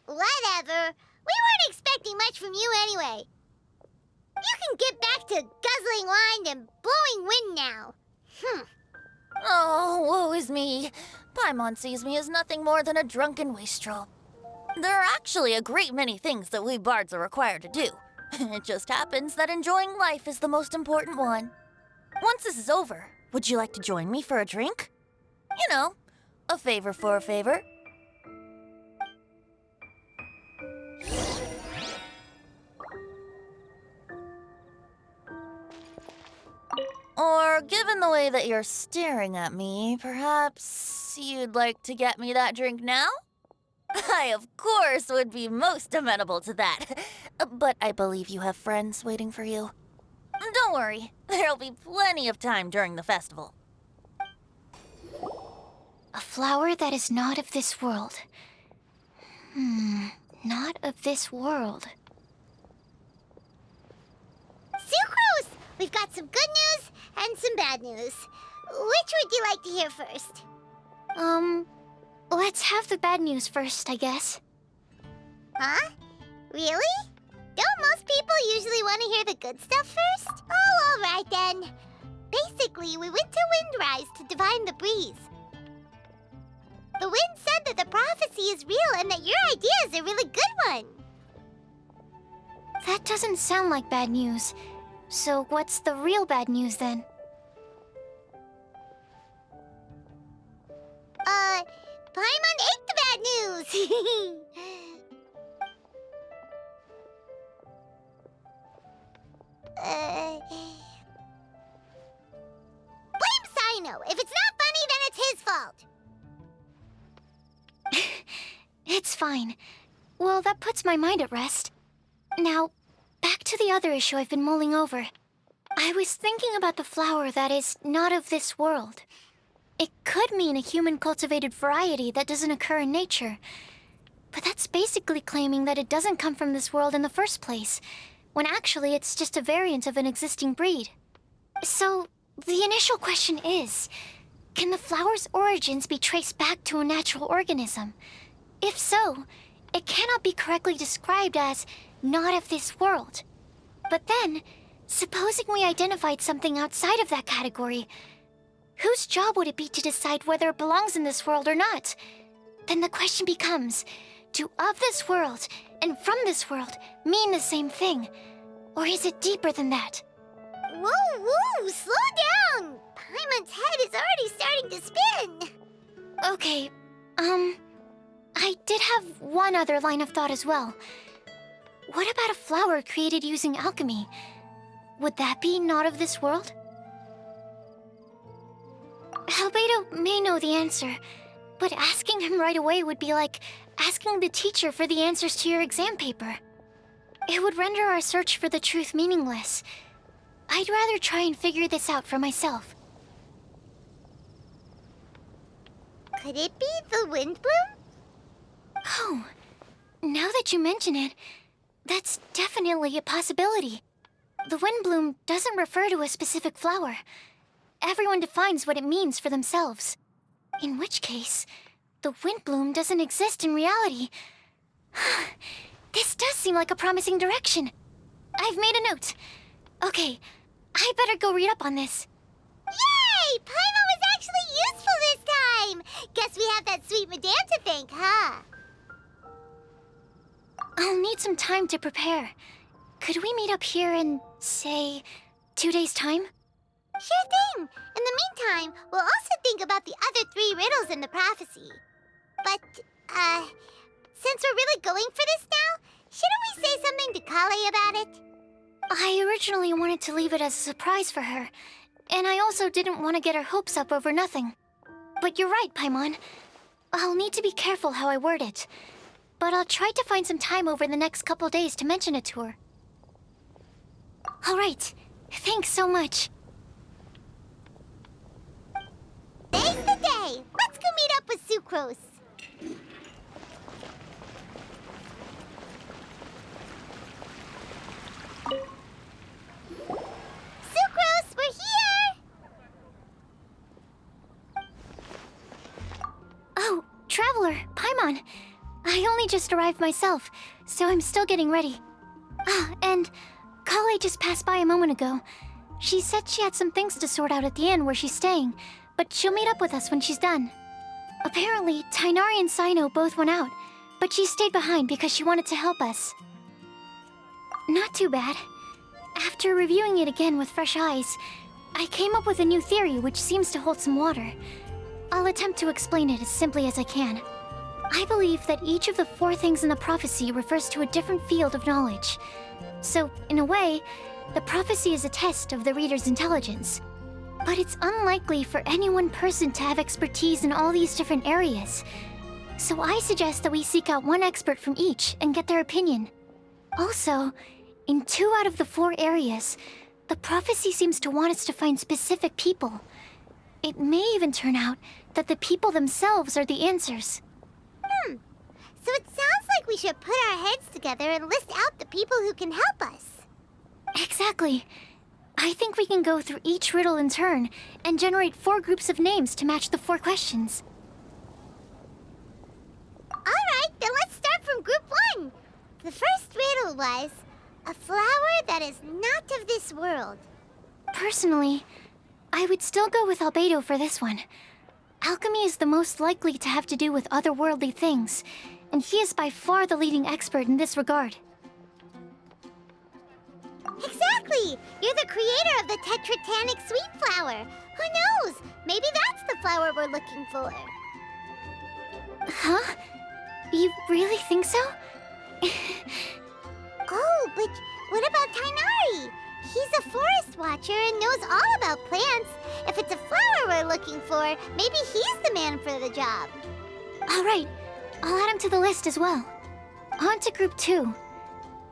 Whatever. We weren't expecting much from you anyway. You can get back to guzzling wine and blowing wind now. Oh, woe is me. Paimon sees me as nothing more than a drunken wastrel. There are actually a great many things that we bards are required to do. It just happens that enjoying life is the most important one. Once this is over, would you like to join me for a drink? You know, a favor for a favor. Or, given the way that you're staring at me, perhaps you'd like to get me that drink now? I, of course, would be most amenable to that. But I believe you have friends waiting for you. Don't worry, there'll be plenty of time during the festival. A flower that is not of this world. Not of this world. Sucrose! We've got some good news and some bad news. Which would you like to hear first? Let's have the bad news first, I guess. Huh? Really? Don't most people usually want to hear the good stuff first? Oh, all right then. Basically, we went to Windrise to divine the breeze. The wind said that the prophecy is real and that your idea is a really good one. That doesn't sound like bad news. So what's the real bad news then? Paimon ate the bad news! Blame Sino! If it's not funny, then it's his fault! It's fine. Well, that puts my mind at rest. Now, back to the other issue I've been mulling over. I was thinking about the flower that is not of this world. It could mean a human-cultivated variety that doesn't occur in nature. But that's basically claiming that it doesn't come from this world in the first place, when actually it's just a variant of an existing breed. So, the initial question is, can the flower's origins be traced back to a natural organism? If so, it cannot be correctly described as not of this world. But then, supposing we identified something outside of that category, whose job would it be to decide whether it belongs in this world or not? Then the question becomes, do of this world and from this world mean the same thing? Or is it deeper than that? Whoa, whoa, slow down! Paimon's head is already starting to spin! Okay, I did have one other line of thought as well. What about a flower created using alchemy? Would that be not of this world? Albedo may know the answer, but asking him right away would be like asking the teacher for the answers to your exam paper. It would render our search for the truth meaningless. I'd rather try and figure this out for myself. Could it be the Windblume? Oh, now that you mention it, That's definitely a possibility. The Windblume doesn't refer to a specific flower. Everyone defines what it means for themselves. In which case, the Windblume doesn't exist in reality. This does seem like a promising direction. I've made a note. Okay, I better go read up on this. Yay! Paimon was actually useful this time! Guess we have that sweet madame to thank, huh? I'll need some time to prepare. Could we meet up here in, say, 2 days' time? Sure thing! In the meantime, we'll also think about the other 3 riddles in the prophecy. But, since we're really going for this now, shouldn't we say something to Kale about it? I originally wanted to leave it as a surprise for her, and I also didn't want to get her hopes up over nothing. But you're right, Paimon. I'll need to be careful how I word it. But I'll try to find some time over the next couple days to mention it to her. All right. Thanks so much. Today's the day! Let's go meet up with Sucrose. Sucrose, we're here! Oh, Traveler, Paimon. I only just arrived myself, so I'm still getting ready. Ah, and Kale just passed by a moment ago. She said she had some things to sort out at the inn where she's staying, but she'll meet up with us when she's done. Apparently, Tighnari and Cyno both went out, but she stayed behind because she wanted to help us. Not too bad. After reviewing it again with fresh eyes, I came up with a new theory which seems to hold some water. I'll attempt to explain it as simply as I can. I believe that each of the 4 things in the prophecy refers to a different field of knowledge. So, in a way, the prophecy is a test of the reader's intelligence. But it's unlikely for any one person to have expertise in all these different areas. So I suggest that we seek out one expert from each and get their opinion. Also, in 2 out of the 4 areas, the prophecy seems to want us to find specific people. It may even turn out that the people themselves are the answers. So it sounds like we should put our heads together and list out the people who can help us. Exactly. I think we can go through each riddle in turn and generate 4 groups of names to match the 4 questions. Alright, then let's start from group 1. The first riddle was, a flower that is not of this world. Personally, I would still go with Albedo for this one. Alchemy is the most likely to have to do with otherworldly things, and he is by far the leading expert in this regard. Exactly! You're the creator of the tetratanic sweet flower. Who knows? Maybe that's the flower we're looking for. Huh? You really think so? Oh, but what about Tighnari? He's a forest watcher and knows all about plants. If it's a flower we're looking for, maybe he's the man for the job. All right, I'll add him to the list as well. On to group 2.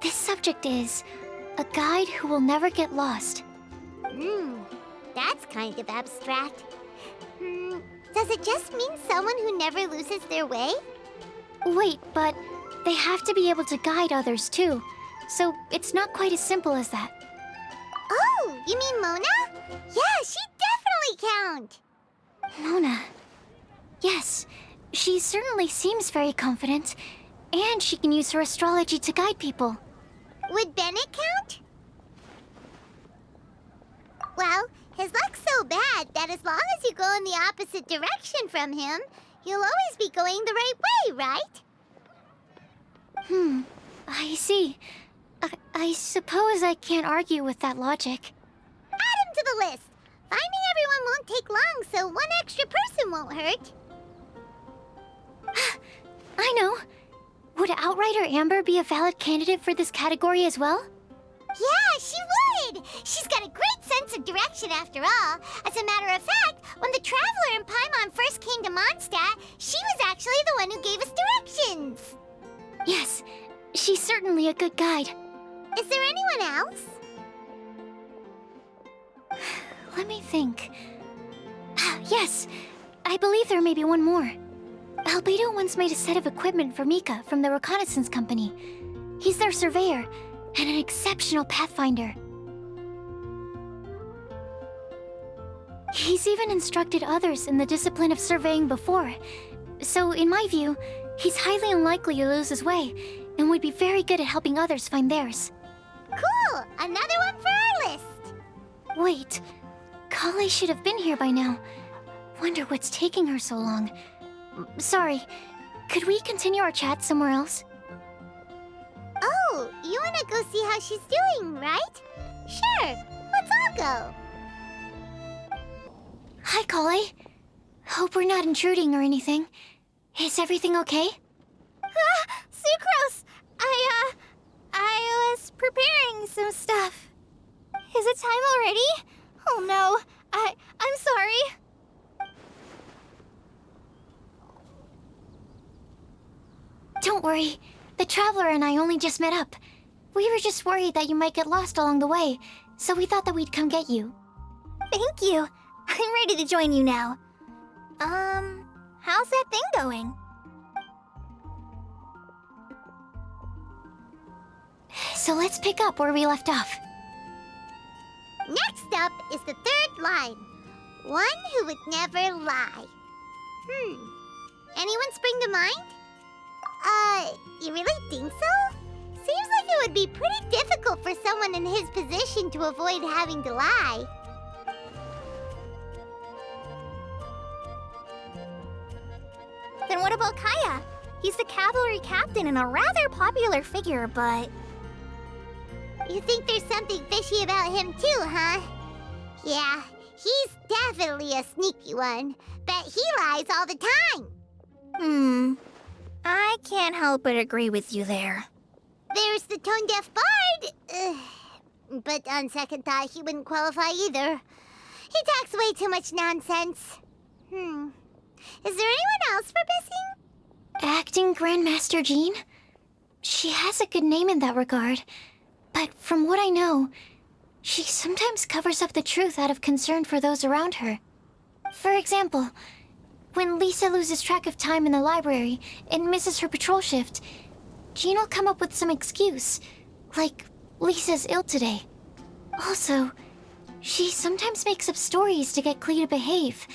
This subject is a guide who will never get lost. That's kind of abstract. Does it just mean someone who never loses their way? Wait, but they have to be able to guide others too, so it's not quite as simple as that. Oh, you mean Mona? Yeah, she definitely count. Mona. Yes, she certainly seems very confident, and she can use her astrology to guide people. Would Bennett count? Well, his luck's so bad that as long as you go in the opposite direction from him, you'll always be going the right way, right? I see. I suppose I can't argue with that logic. Add him to the list. Finding everyone won't take long, so one extra person won't hurt. I know. Would Outrider Amber be a valid candidate for this category as well? Yeah, she would! She's got a great sense of direction after all. As a matter of fact, when the Traveler and Paimon first came to Mondstadt, she was actually the one who gave us directions. Yes, she's certainly a good guide. Is there anyone else? Let me think. Yes, I believe there may be one more. Albedo once made a set of equipment for Mika from the reconnaissance company. He's their surveyor and an exceptional pathfinder. He's even instructed others in the discipline of surveying before. So, in my view, he's highly unlikely to lose his way and would be very good at helping others find theirs. Cool! Another one for our list! Wait, Kale should have been here by now. Wonder what's taking her so long. Sorry, could we continue our chat somewhere else? Oh, you wanna go see how she's doing, right? Sure, let's all go. Hi, Kale. Hope we're not intruding or anything. Is everything okay? Sucrose! I was preparing some stuff. Is it time already? Oh no, I'm sorry. Don't worry. The Traveler and I only just met up. We were just worried that you might get lost along the way, so we thought that we'd come get you. Thank you. I'm ready to join you now. How's that thing going? So let's pick up where we left off. Next up is the third line. One who would never lie. Anyone spring to mind? You really think so? Seems like it would be pretty difficult for someone in his position to avoid having to lie. Then what about Kaya? He's the cavalry captain and a rather popular figure, but... You think there's something fishy about him too, huh? Yeah, he's definitely a sneaky one. Bet he lies all the time. I can't help but agree with you there. There's the tone-deaf bard. But on second thought, he wouldn't qualify either. He talks way too much nonsense. Is there anyone else we're missing? Acting Grandmaster Jean? She has a good name in that regard. But from what I know, she sometimes covers up the truth out of concern for those around her. For example, when Lisa loses track of time in the library and misses her patrol shift, Jean will come up with some excuse, like Lisa's ill today. Also, she sometimes makes up stories to get Klee to behave,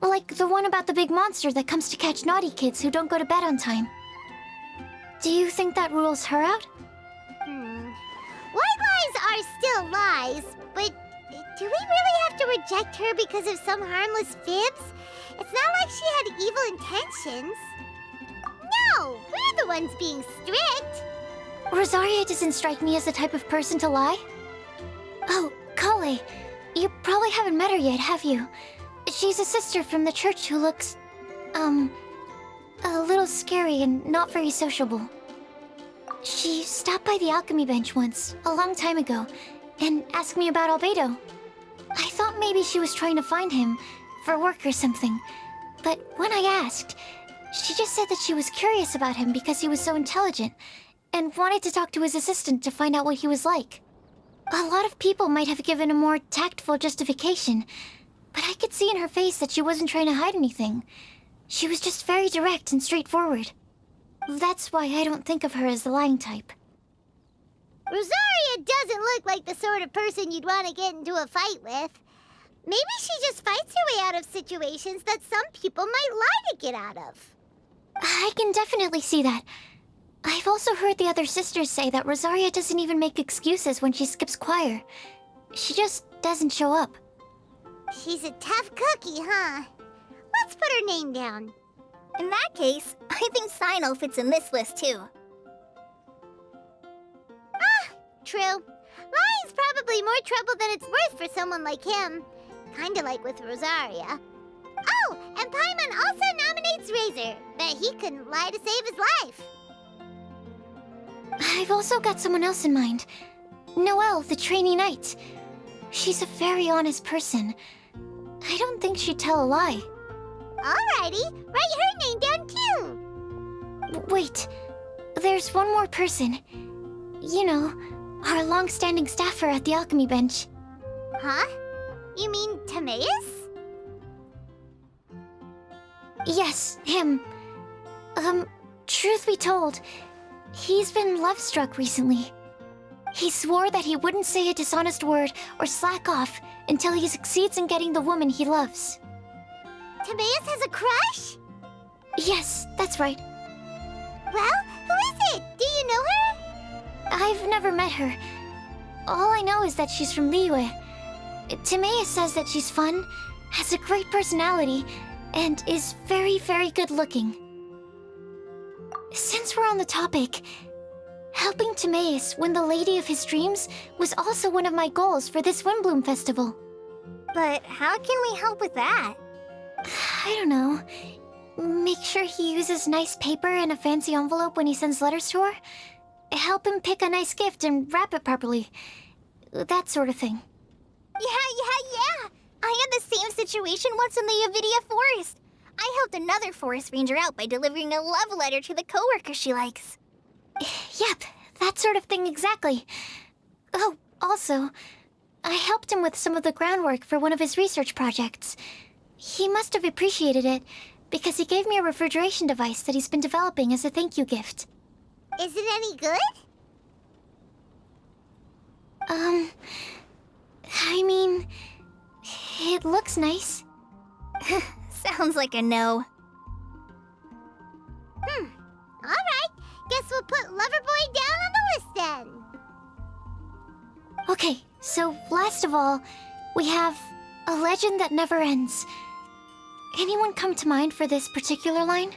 like the one about the big monster that comes to catch naughty kids who don't go to bed on time. Do you think that rules her out? White lies are still lies, but do we really have to reject her because of some harmless fibs? It's not like she had evil intentions. No, we're the ones being strict. Rosaria doesn't strike me as the type of person to lie. Oh, Kale, you probably haven't met her yet, have you? She's a sister from the church who looks, a little scary and not very sociable. She stopped by the alchemy bench once, a long time ago, and asked me about Albedo. I thought maybe she was trying to find him, for work or something. But when I asked, she just said that she was curious about him because he was so intelligent, and wanted to talk to his assistant to find out what he was like. A lot of people might have given a more tactful justification, but I could see in her face that she wasn't trying to hide anything. She was just very direct and straightforward. That's why I don't think of her as the lying type. Rosaria doesn't look like the sort of person you'd want to get into a fight with. Maybe she just fights her way out of situations that some people might lie to get out of. I can definitely see that. I've also heard the other sisters say that Rosaria doesn't even make excuses when she skips choir. She just doesn't show up. She's a tough cookie, huh? Let's put her name down. In that case, I think Sino fits in this list too. True. Lying's probably more trouble than it's worth for someone like him. Kinda like with Rosaria. Oh, and Paimon also nominates Razor. Bet he couldn't lie to save his life. I've also got someone else in mind. Noelle, the trainee knight. She's a very honest person. I don't think she'd tell a lie. Alrighty, write her name down too. Wait, there's one more person. You know, our long-standing staffer at the alchemy bench. Huh? You mean Timaeus? Yes, him. Truth be told, He's been love-struck recently. He swore that he wouldn't say a dishonest word or slack off until he succeeds in getting the woman he loves. Timaeus has a crush? Yes, that's right. Well, who is it? Do you know her? I've never met her. All I know is that she's from Liyue. Timaeus says that she's fun, has a great personality, and is very, very good looking. Since we're on the topic, helping Timaeus win the lady of his dreams was also one of my goals for this Windblume festival. But how can we help with that? I don't know. Make sure he uses nice paper and a fancy envelope when he sends letters to her. Help him pick a nice gift and wrap it properly. That sort of thing. Yeah. I had the same situation once in the Avidia Forest. I helped another forest ranger out by delivering a love letter to the coworker she likes. Yep, that sort of thing exactly. Oh, also, I helped him with some of the groundwork for one of his research projects. He must have appreciated it, because he gave me a refrigeration device that he's been developing as a thank you gift. Is it any good? I mean, it looks nice. Sounds like a no. Alright, guess we'll put Loverboy down on the list then. Okay, so last of all, we have a legend that never ends. Anyone come to mind for this particular line?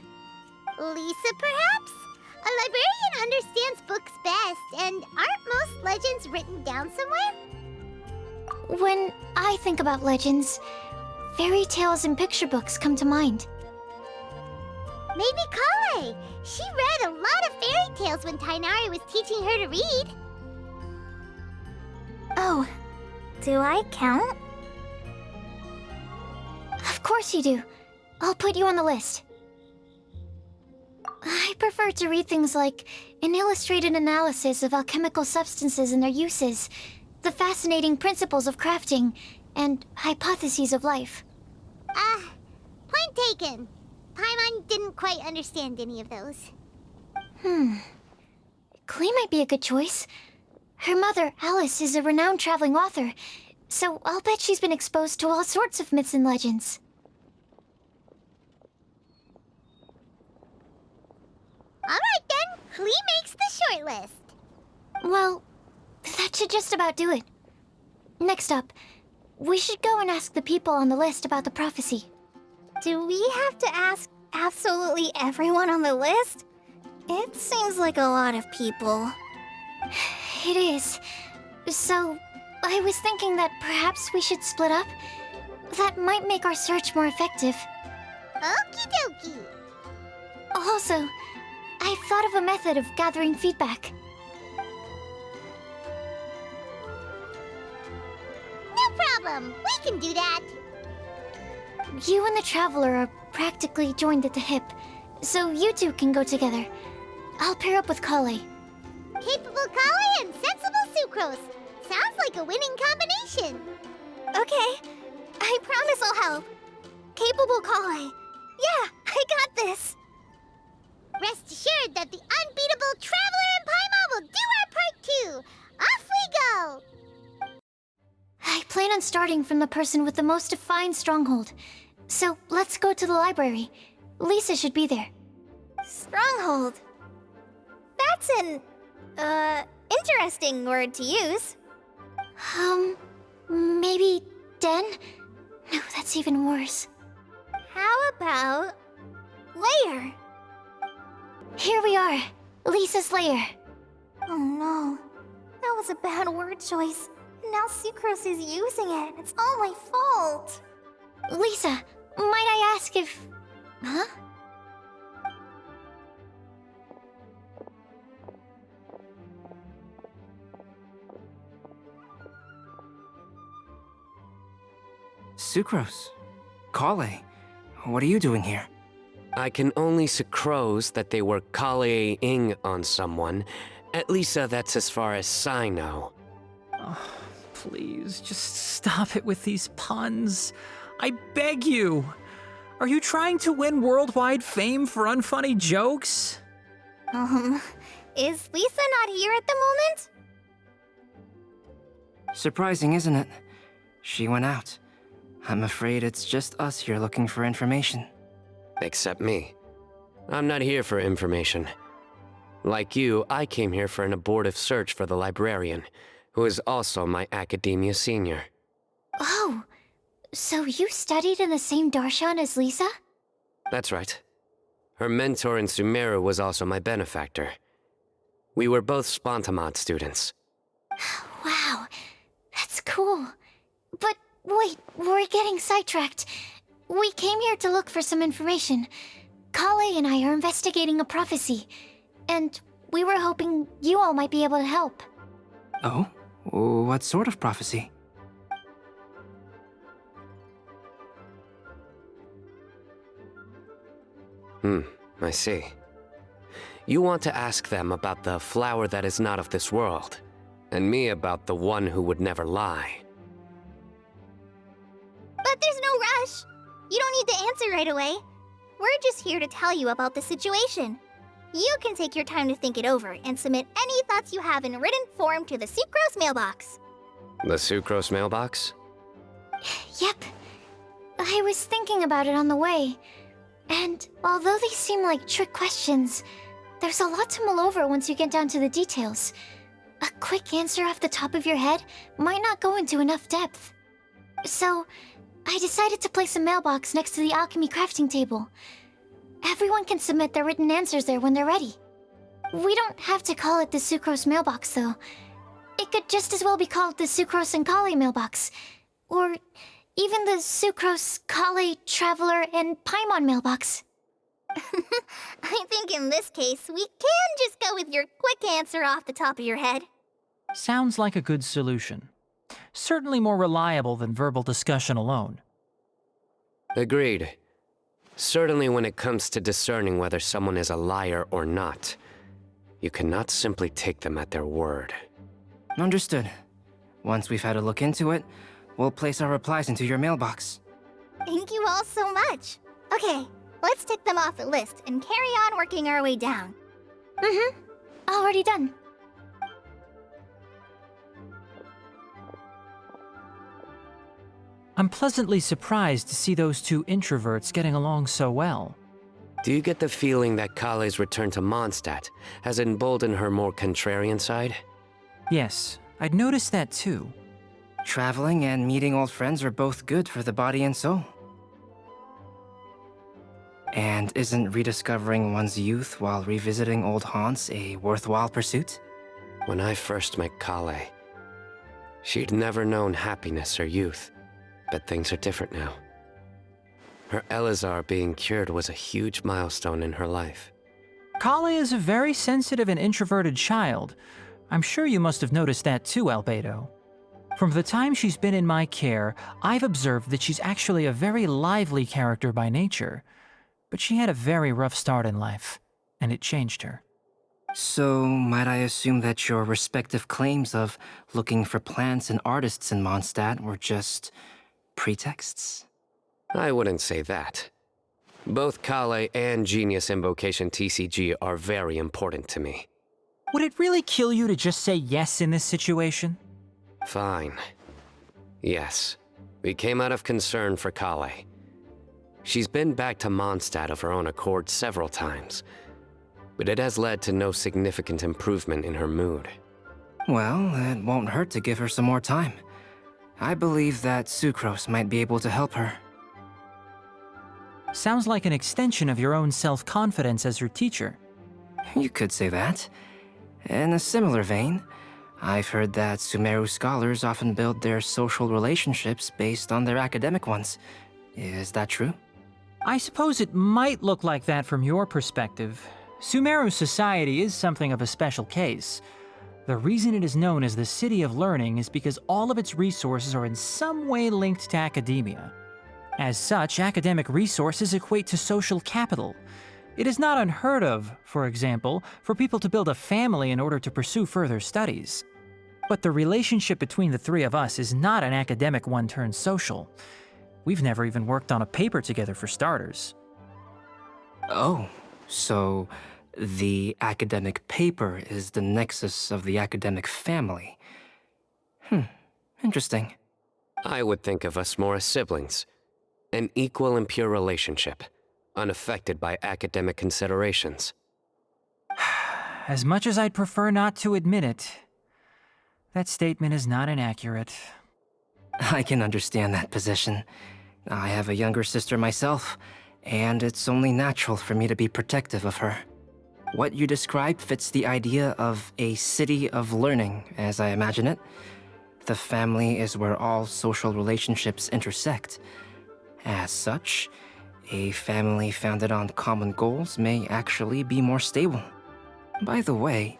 Lisa, perhaps? A librarian understands books best, and aren't most legends written down somewhere? When I think about legends, fairy tales and picture books come to mind. Maybe Kale. She read a lot of fairy tales when Tainari was teaching her to read. Oh, do I count? Of course you do. I'll put you on the list. I prefer to read things like an illustrated analysis of alchemical substances and their uses, the fascinating principles of crafting, and hypotheses of life. Point taken. Paimon didn't quite understand any of those. Klee might be a good choice. Her mother, Alice, is a renowned traveling author, so I'll bet she's been exposed to all sorts of myths and legends. Alright then, Klee makes the shortlist. Well, that should just about do it. Next up, we should go and ask the people on the list about the prophecy. Do we have to ask absolutely everyone on the list? It seems like a lot of people. It is. So, I was thinking that perhaps we should split up. That might make our search more effective. Okie dokie. Also, I've thought of a method of gathering feedback. No problem. We can do that. You and the Traveler are practically joined at the hip, so you two can go together. I'll pair up with Kale. Capable Kale and sensible Sucrose. Sounds like a winning combination. Okay, I promise I'll help. Capable Kale. Yeah, I got this. Rest assured that the unbeatable Traveler and Paimon will do our part too. Off we go. I plan on starting from the person with the most defined stronghold. So let's go to the library. Lisa should be there. Stronghold. That's an, interesting word to use. Maybe den? No, that's even worse. How about lair? Here we are, Lisa's lair. Oh no, that was a bad word choice. Now Sucrose is using it. It's all my fault. Lisa, might I ask if... Huh? Sucrose. Kale. What are you doing here? I can only sucrose that they were Kale-ing on someone. At least that's as far as I know. Oh, please, just stop it with these puns. I beg you. Are you trying to win worldwide fame for unfunny jokes? Is Lisa not here at the moment? Surprising, isn't it? She went out. I'm afraid it's just us here looking for information. Except me. I'm not here for information. Like you, I came here for an abortive search for the librarian, who is also my academia senior. Oh, so you studied in the same darshan as Lisa? That's right. Her mentor in Sumeru was also my benefactor. We were both Spontamod students. Wow, that's cool. But wait, we're getting sidetracked. We came here to look for some information. Kale and I are investigating a prophecy, and we were hoping you all might be able to help. Oh? What sort of prophecy? I see. You want to ask them about the flower that is not of this world, and me about the one who would never lie. But there's no rush. You don't need to answer right away. We're just here to tell you about the situation. You can take your time to think it over and submit any thoughts you have in written form to the Sucrose mailbox. The Sucrose mailbox? Yep. I was thinking about it on the way. And although they seem like trick questions, there's a lot to mull over once you get down to the details. A quick answer off the top of your head might not go into enough depth. So, I decided to place a mailbox next to the alchemy crafting table. Everyone can submit their written answers there when they're ready. We don't have to call it the Sucrose mailbox, though. It could just as well be called the Sucrose and Kale mailbox. Or even the Sucrose, Kale, Traveler, and Paimon mailbox. I think in this case, we can just go with your quick answer off the top of your head. Sounds like a good solution. Certainly more reliable than verbal discussion alone. Agreed. Certainly when it comes to discerning whether someone is a liar or not, you cannot simply take them at their word. Understood. Once we've had a look into it, we'll place our replies into your mailbox. Thank you all so much. Okay, let's tick them off the list and carry on working our way down. Already done. I'm pleasantly surprised to see those two introverts getting along so well. Do you get the feeling that Kale's return to Mondstadt has emboldened her more contrarian side? Yes, I'd noticed that too. Traveling and meeting old friends are both good for the body and soul. And isn't rediscovering one's youth while revisiting old haunts a worthwhile pursuit? When I first met Kale, she'd never known happiness or youth, but things are different now. Her Elazar being cured was a huge milestone in her life. Kale is a very sensitive and introverted child. I'm sure you must have noticed that too, Albedo. From the time she's been in my care, I've observed that she's actually a very lively character by nature. But she had a very rough start in life, and it changed her. So, might I assume that your respective claims of looking for plants and artists in Mondstadt were just pretexts? I wouldn't say that. Both Kale and Genius Invocation TCG are very important to me. Would it really kill you to just say yes in this situation? Fine. Yes, we came out of concern for Kale. She's been back to Mondstadt of her own accord several times, but it has led to no significant improvement in her mood. Well, it won't hurt to give her some more time. I believe that Sucrose might be able to help her. Sounds like an extension of your own self-confidence as her teacher. You could say that. In a similar vein, I've heard that Sumeru scholars often build their social relationships based on their academic ones. Is that true? I suppose it might look like that from your perspective. Sumeru society is something of a special case. The reason it is known as the City of Learning is because all of its resources are in some way linked to academia. As such, academic resources equate to social capital. It is not unheard of, for example, for people to build a family in order to pursue further studies. But the relationship between the three of us is not an academic one turned social. We've never even worked on a paper together for starters. Oh, so The academic paper is the nexus of the academic family. Interesting. I would think of us more as siblings. An equal and pure relationship, unaffected by academic considerations. As much as I'd prefer not to admit it, that statement is not inaccurate. I can understand that position. I have a younger sister myself, and it's only natural for me to be protective of her. What you describe fits the idea of a city of learning, as I imagine it. The family is where all social relationships intersect. As such, a family founded on common goals may actually be more stable. By the way,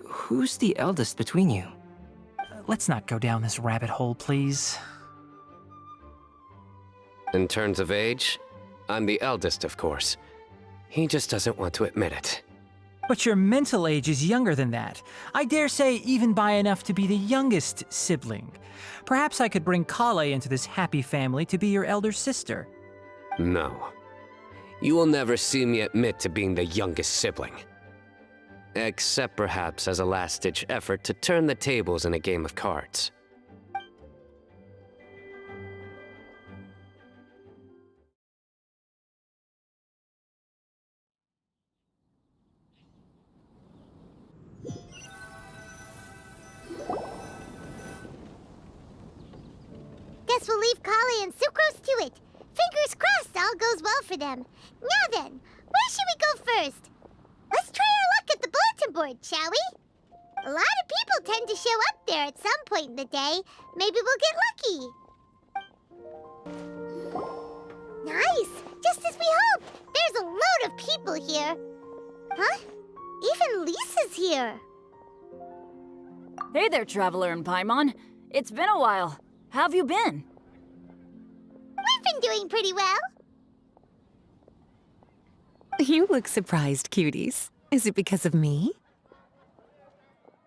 who's the eldest between you? Let's not go down this rabbit hole, please. In terms of age, I'm the eldest, of course. He just doesn't want to admit it. But your mental age is younger than that. I dare say even by enough to be the youngest sibling. Perhaps I could bring Kale into this happy family to be your elder sister. No. You will never see me admit to being the youngest sibling. Except perhaps as a last-ditch effort to turn the tables in a game of cards. Guess we'll leave Kale and Sucrose to it. Fingers crossed all goes well for them. Now then, where should we go first? Let's try our luck at the bulletin board, shall we? A lot of people tend to show up there at some point in the day. Maybe we'll get lucky. Nice! Just as we hoped! There's a load of people here. Huh? Even Lisa's here. Hey there, Traveler and Paimon. It's been a while. How have you been? We've been doing pretty well. You look surprised, cuties. Is it because of me?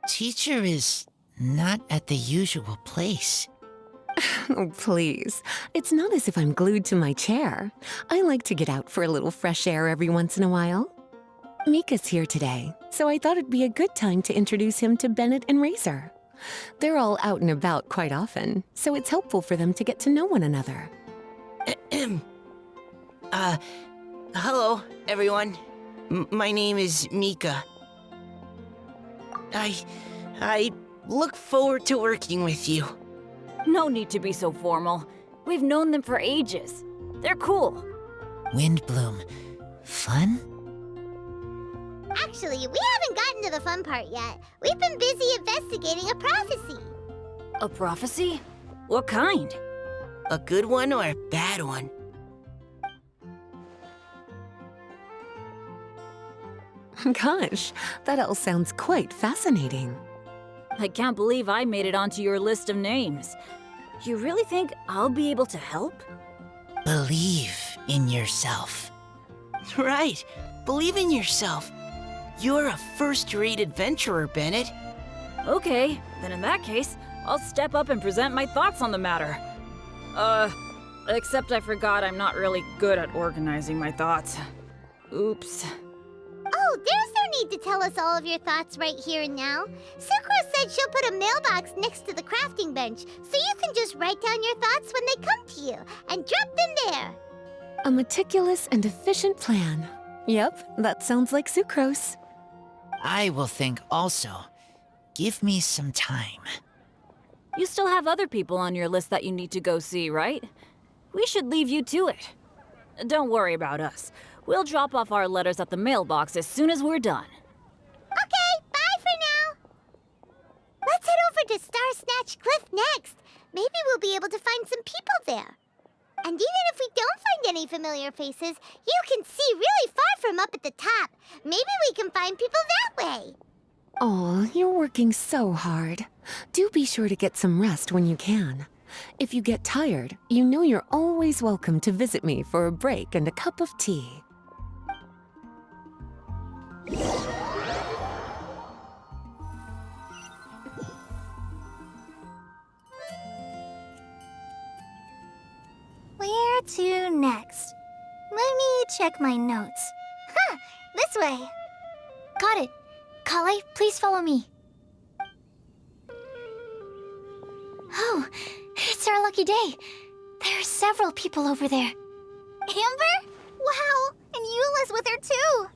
Teacher is not at the usual place. Oh, please. It's not as if I'm glued to my chair. I like to get out for a little fresh air every once in a while. Mika's here today, so I thought it'd be a good time to introduce him to Bennett and Razor. They're all out and about quite often, so it's helpful for them to get to know one another. Hello, everyone. My name is Mika. I look forward to working with you. No need to be so formal. We've known them for ages. They're cool. Windblume. Fun? Actually, we haven't gotten to the fun part yet. We've been busy investigating a prophecy. A prophecy? What kind? A good one or a bad one? Gosh, that all sounds quite fascinating. I can't believe I made it onto your list of names. You really think I'll be able to help? Believe in yourself. Right. Believe in yourself. You're a first-rate adventurer, Bennett. Okay, then in that case, I'll step up and present my thoughts on the matter. Except I forgot I'm not really good at organizing my thoughts. Oops. Oh, there's no need to tell us all of your thoughts right here and now. Sucrose said she'll put a mailbox next to the crafting bench, so you can just write down your thoughts when they come to you, and drop them there. A meticulous and efficient plan. Yep, that sounds like Sucrose. I will think also. Give me some time. You still have other people on your list that you need to go see, right? We should leave you to it. Don't worry about us. We'll drop off our letters at the mailbox as soon as we're done. Okay, bye for now. Let's head over to Star Snatch Cliff next. Maybe we'll be able to find some people there. And even if we don't find any familiar faces, you can see really far from up at the top. Maybe we can find people that way. Oh, you're working so hard. Do be sure to get some rest when you can. If you get tired, you know you're always welcome to visit me for a break and a cup of tea. Where to next? Let me check my notes. Huh, this way. got it. Kale, please follow me. Oh, it's our lucky day. There are several people over there. Amber? Wow, and Eula's with her too.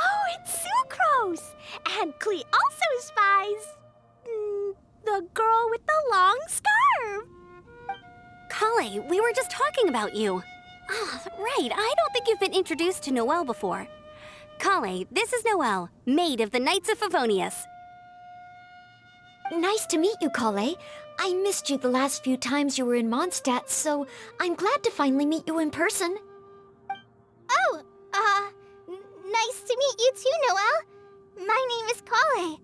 Oh, it's Sucrose! And Klee also spies the girl with the long scarf. Kale, we were just talking about you. Ah, right, I don't think you've been introduced to Noelle before. Kale, this is Noelle, maid of the Knights of Favonius. Nice to meet you, Kale. I missed you the last few times you were in Mondstadt, so I'm glad to finally meet you in person. Oh, nice to meet you too, Noelle. My name is Kale.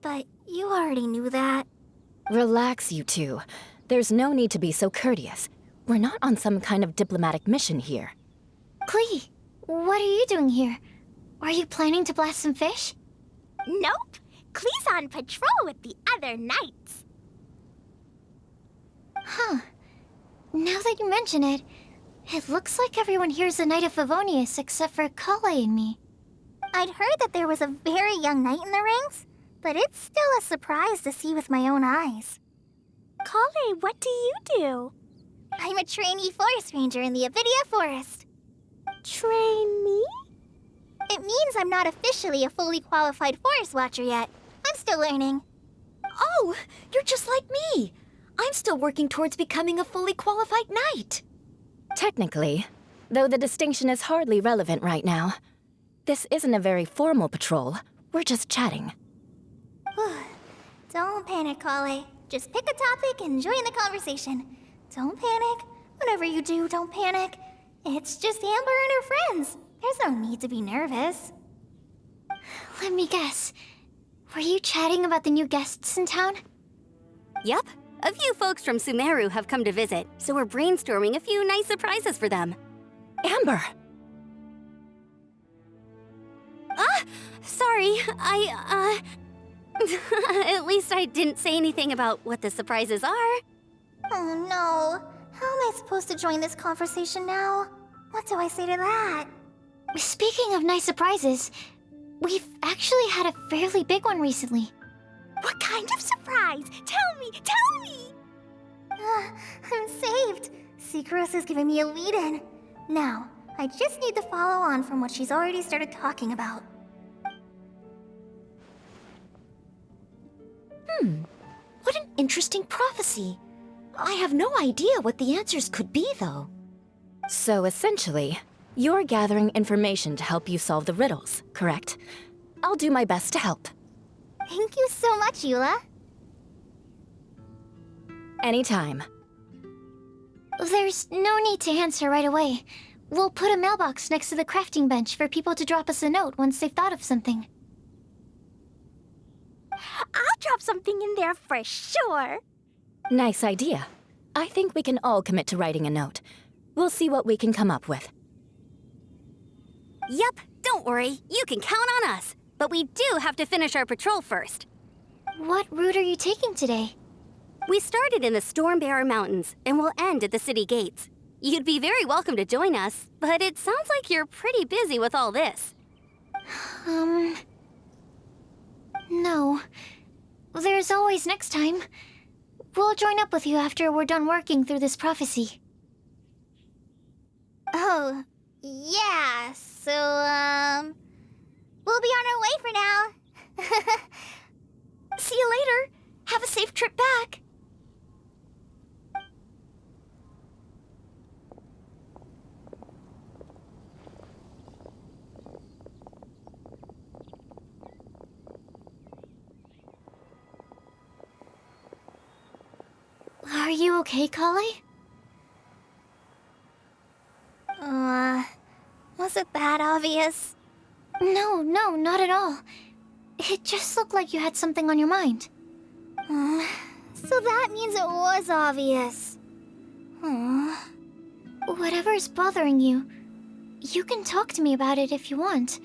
But you already knew that. Relax, you two. There's no need to be so courteous. We're not on some kind of diplomatic mission here. Klee, what are you doing here? Are you planning to blast some fish? Nope. Klee's on patrol with the other knights. Huh. Now that you mention it, it looks like everyone here is a Knight of Favonius except for Kale and me. I'd heard that there was a very young knight in the rings, but it's still a surprise to see with my own eyes. Kale, what do you do? I'm a trainee forest ranger in the Avidia Forest. Trainee? It means I'm not officially a fully qualified forest watcher yet. I'm still learning. Oh, you're just like me. I'm still working towards becoming a fully qualified knight. Technically, though the distinction is hardly relevant right now. This isn't a very formal patrol. We're just chatting. Don't panic, Kale. Just pick a topic and join the conversation. Don't panic. Whatever you do, don't panic. It's just Amber and her friends. There's no need to be nervous. Let me guess. Were you chatting about the new guests in town? Yup. A few folks from Sumeru have come to visit, so we're brainstorming a few nice surprises for them. Amber! Sorry, at least I didn't say anything about what the surprises are. Oh no. How am I supposed to join this conversation now? What do I say to that? Speaking of nice surprises, we've actually had a fairly big one recently. What kind of surprise? Tell me, tell me! I'm saved. Sucrose is giving me a lead-in. Now, I just need to follow on from what she's already started talking about. What an interesting prophecy. I have no idea what the answers could be, though. So essentially, you're gathering information to help you solve the riddles, correct? I'll do my best to help. Thank you so much, Eula. Anytime. There's no need to answer right away. We'll put a mailbox next to the crafting bench for people to drop us a note once they've thought of something. I'll drop something in there for sure. Nice idea. I think we can all commit to writing a note. We'll see what we can come up with. Yup, don't worry. You can count on us. But we do have to finish our patrol first. What route are you taking today? We started in the Stormbearer Mountains, and we'll end at the city gates. You'd be very welcome to join us, but it sounds like you're pretty busy with all this. No. There's always next time. We'll join up with you after we're done working through this prophecy. Oh, yeah, so, we'll be on our way for now. See you later. Have a safe trip back. Are you okay, Kale? Was it that obvious? No, not at all. It just looked like you had something on your mind. So that means it was obvious. Whatever's bothering you, you can talk to me about it if you want.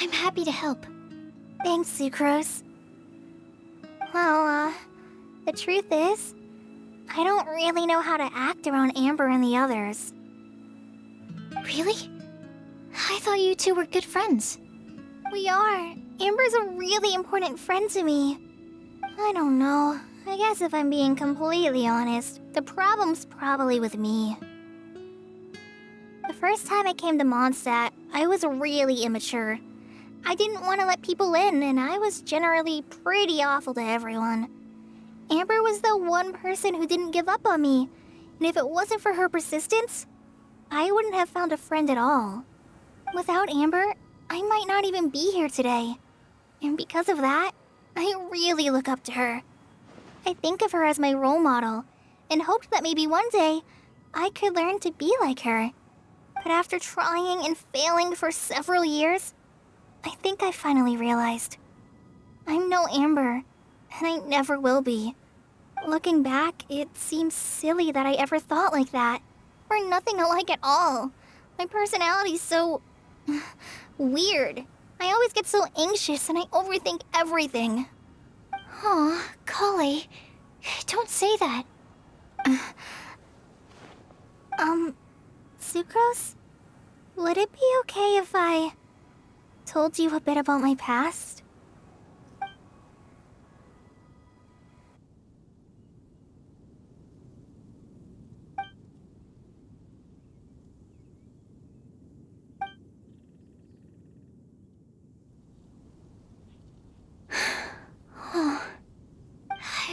I'm happy to help. Thanks, Sucrose. Well, the truth is, I don't really know how to act around Amber and the others. Really? I thought you two were good friends. We are. Amber's a really important friend to me. I don't know. I guess if I'm being completely honest, the problem's probably with me. The first time I came to Mondstadt, I was really immature. I didn't want to let people in, and I was generally pretty awful to everyone. Amber was the one person who didn't give up on me, and if it wasn't for her persistence, I wouldn't have found a friend at all. Without Amber, I might not even be here today. And because of that, I really look up to her. I think of her as my role model, and hoped that maybe one day I could learn to be like her. But after trying and failing for several years, I think I finally realized. I'm no Amber, and I never will be. Looking back, it seems silly that I ever thought like that. We're nothing alike at all. My personality's so... weird. I always get so anxious and I overthink everything. Aw, Kale, don't say that. Sucrose? Would it be okay if I told you a bit about my past?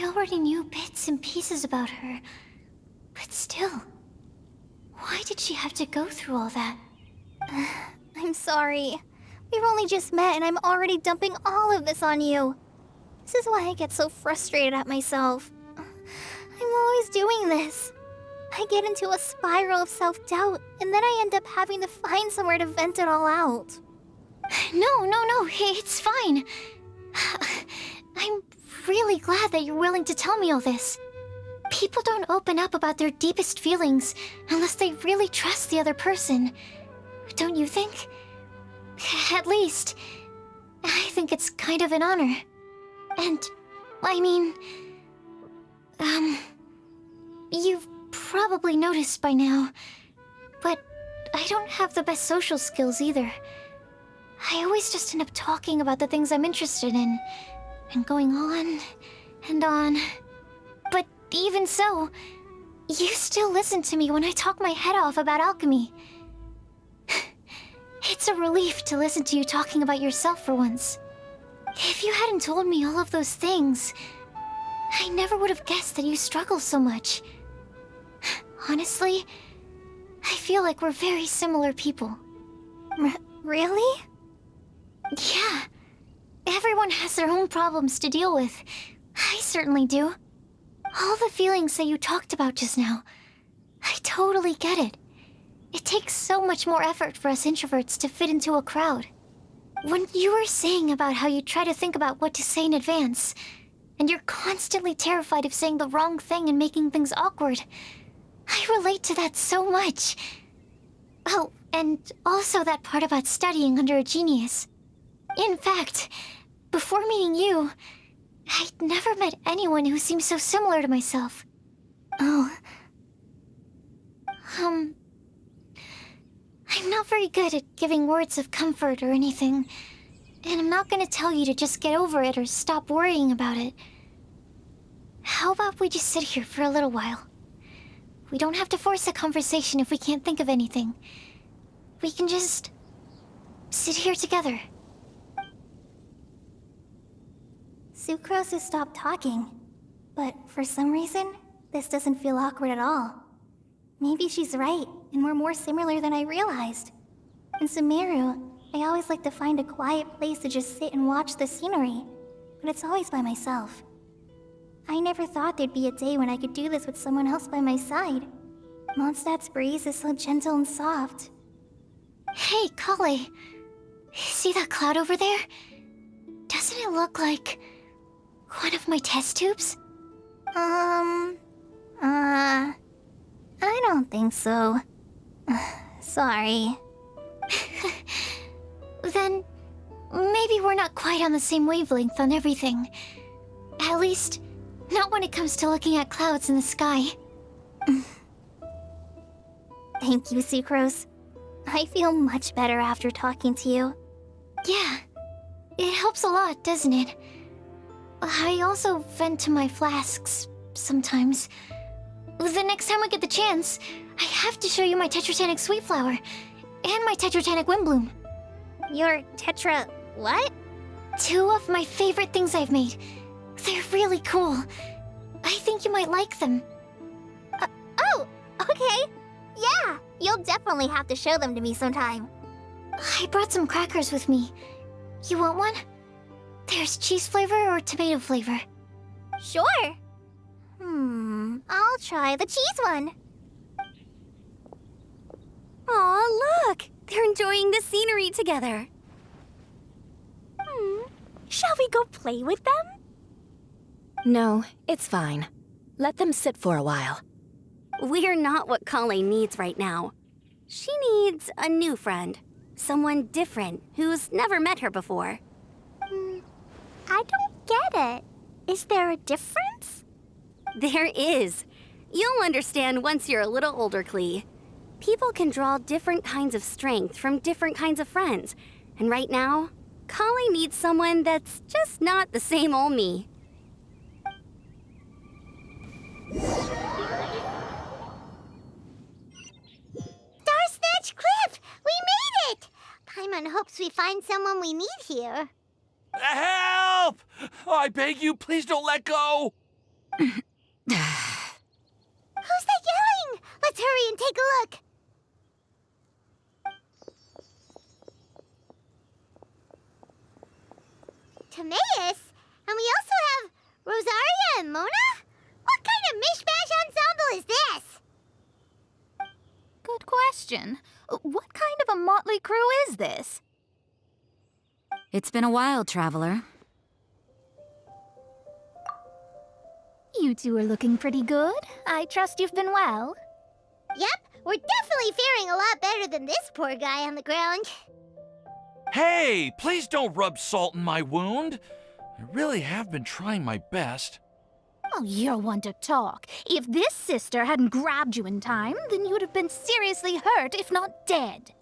I already knew bits and pieces about her, but still, why did she have to go through all that? I'm sorry. We've only just met and I'm already dumping all of this on you. This is why I get so frustrated at myself. I'm always doing this. I get into a spiral of self-doubt, and then I end up having to find somewhere to vent it all out. No, it's fine. I'm really glad that you're willing to tell me all this. People don't open up about their deepest feelings unless they really trust the other person. Don't you think? At least, I think it's kind of an honor. And, I mean... you've probably noticed by now, but I don't have the best social skills either. I always just end up talking about the things I'm interested in, and going on and on. But even so, you still listen to me when I talk my head off about alchemy. It's a relief to listen to you talking about yourself for once. If you hadn't told me all of those things, I never would have guessed that you struggle so much. Honestly, I feel like we're very similar people. Really? Yeah. Everyone has their own problems to deal with. I certainly do. All the feelings that you talked about just now, I totally get it. It takes so much more effort for us introverts to fit into a crowd. When you were saying about how you try to think about what to say in advance, and you're constantly terrified of saying the wrong thing and making things awkward, I relate to that so much. Oh, and also that part about studying under a genius. In fact, before meeting you, I'd never met anyone who seemed so similar to myself. Oh. I'm not very good at giving words of comfort or anything, and I'm not gonna tell you to just get over it or stop worrying about it. How about we just sit here for a little while? We don't have to force a conversation if we can't think of anything. We can just sit here together. Sucrose has stopped talking, but for some reason, this doesn't feel awkward at all. Maybe she's right, and we're more similar than I realized. In Sumeru, I always like to find a quiet place to just sit and watch the scenery, but it's always by myself. I never thought there'd be a day when I could do this with someone else by my side. Mondstadt's breeze is so gentle and soft. Hey, Kale. See that cloud over there? Doesn't it look like one of my test tubes? I don't think so. Sorry. Then, maybe we're not quite on the same wavelength on everything. At least, Not when it comes to looking at clouds in the sky. Thank you, Sucrose. I feel much better after talking to you. Yeah, it helps a lot, doesn't it? I also vent to my flasks sometimes. The next time we get the chance, I have to show you my Tetratanic Sweet Flower and my Tetratanic Windblume. Your Tetra... what? 2 of my favorite things I've made. They're really cool. I think you might like them. Oh, okay. Yeah, you'll definitely have to show them to me sometime. I brought some crackers with me. You want one? There's cheese flavor or tomato flavor. Sure. I'll try the cheese one. Aw, look! They're enjoying the scenery together. Shall we go play with them? No, it's fine. Let them sit for a while. We're not what Colleen needs right now. She needs a new friend. Someone different who's never met her before. I don't get it. Is there a difference? There is. You'll understand once you're a little older, Klee. People can draw different kinds of strength from different kinds of friends. And right now, Colleen needs someone that's just not the same old me. Starsnatch Cliff! We made it! Paimon hopes we find someone we need here. Help! I beg you, please don't let go! Who's that yelling? Let's hurry and take a look. Timaeus? And we also have Rosaria and Mona? What kind of mishmash ensemble is this? Good question. What kind of a motley crew is this? It's been a while, Traveler. You two are looking pretty good. I trust you've been well. Yep, we're definitely faring a lot better than this poor guy on the ground. Hey, please don't rub salt in my wound. I really have been trying my best. Oh, you're one to talk. If this sister hadn't grabbed you in time, then you'd have been seriously hurt, if not dead.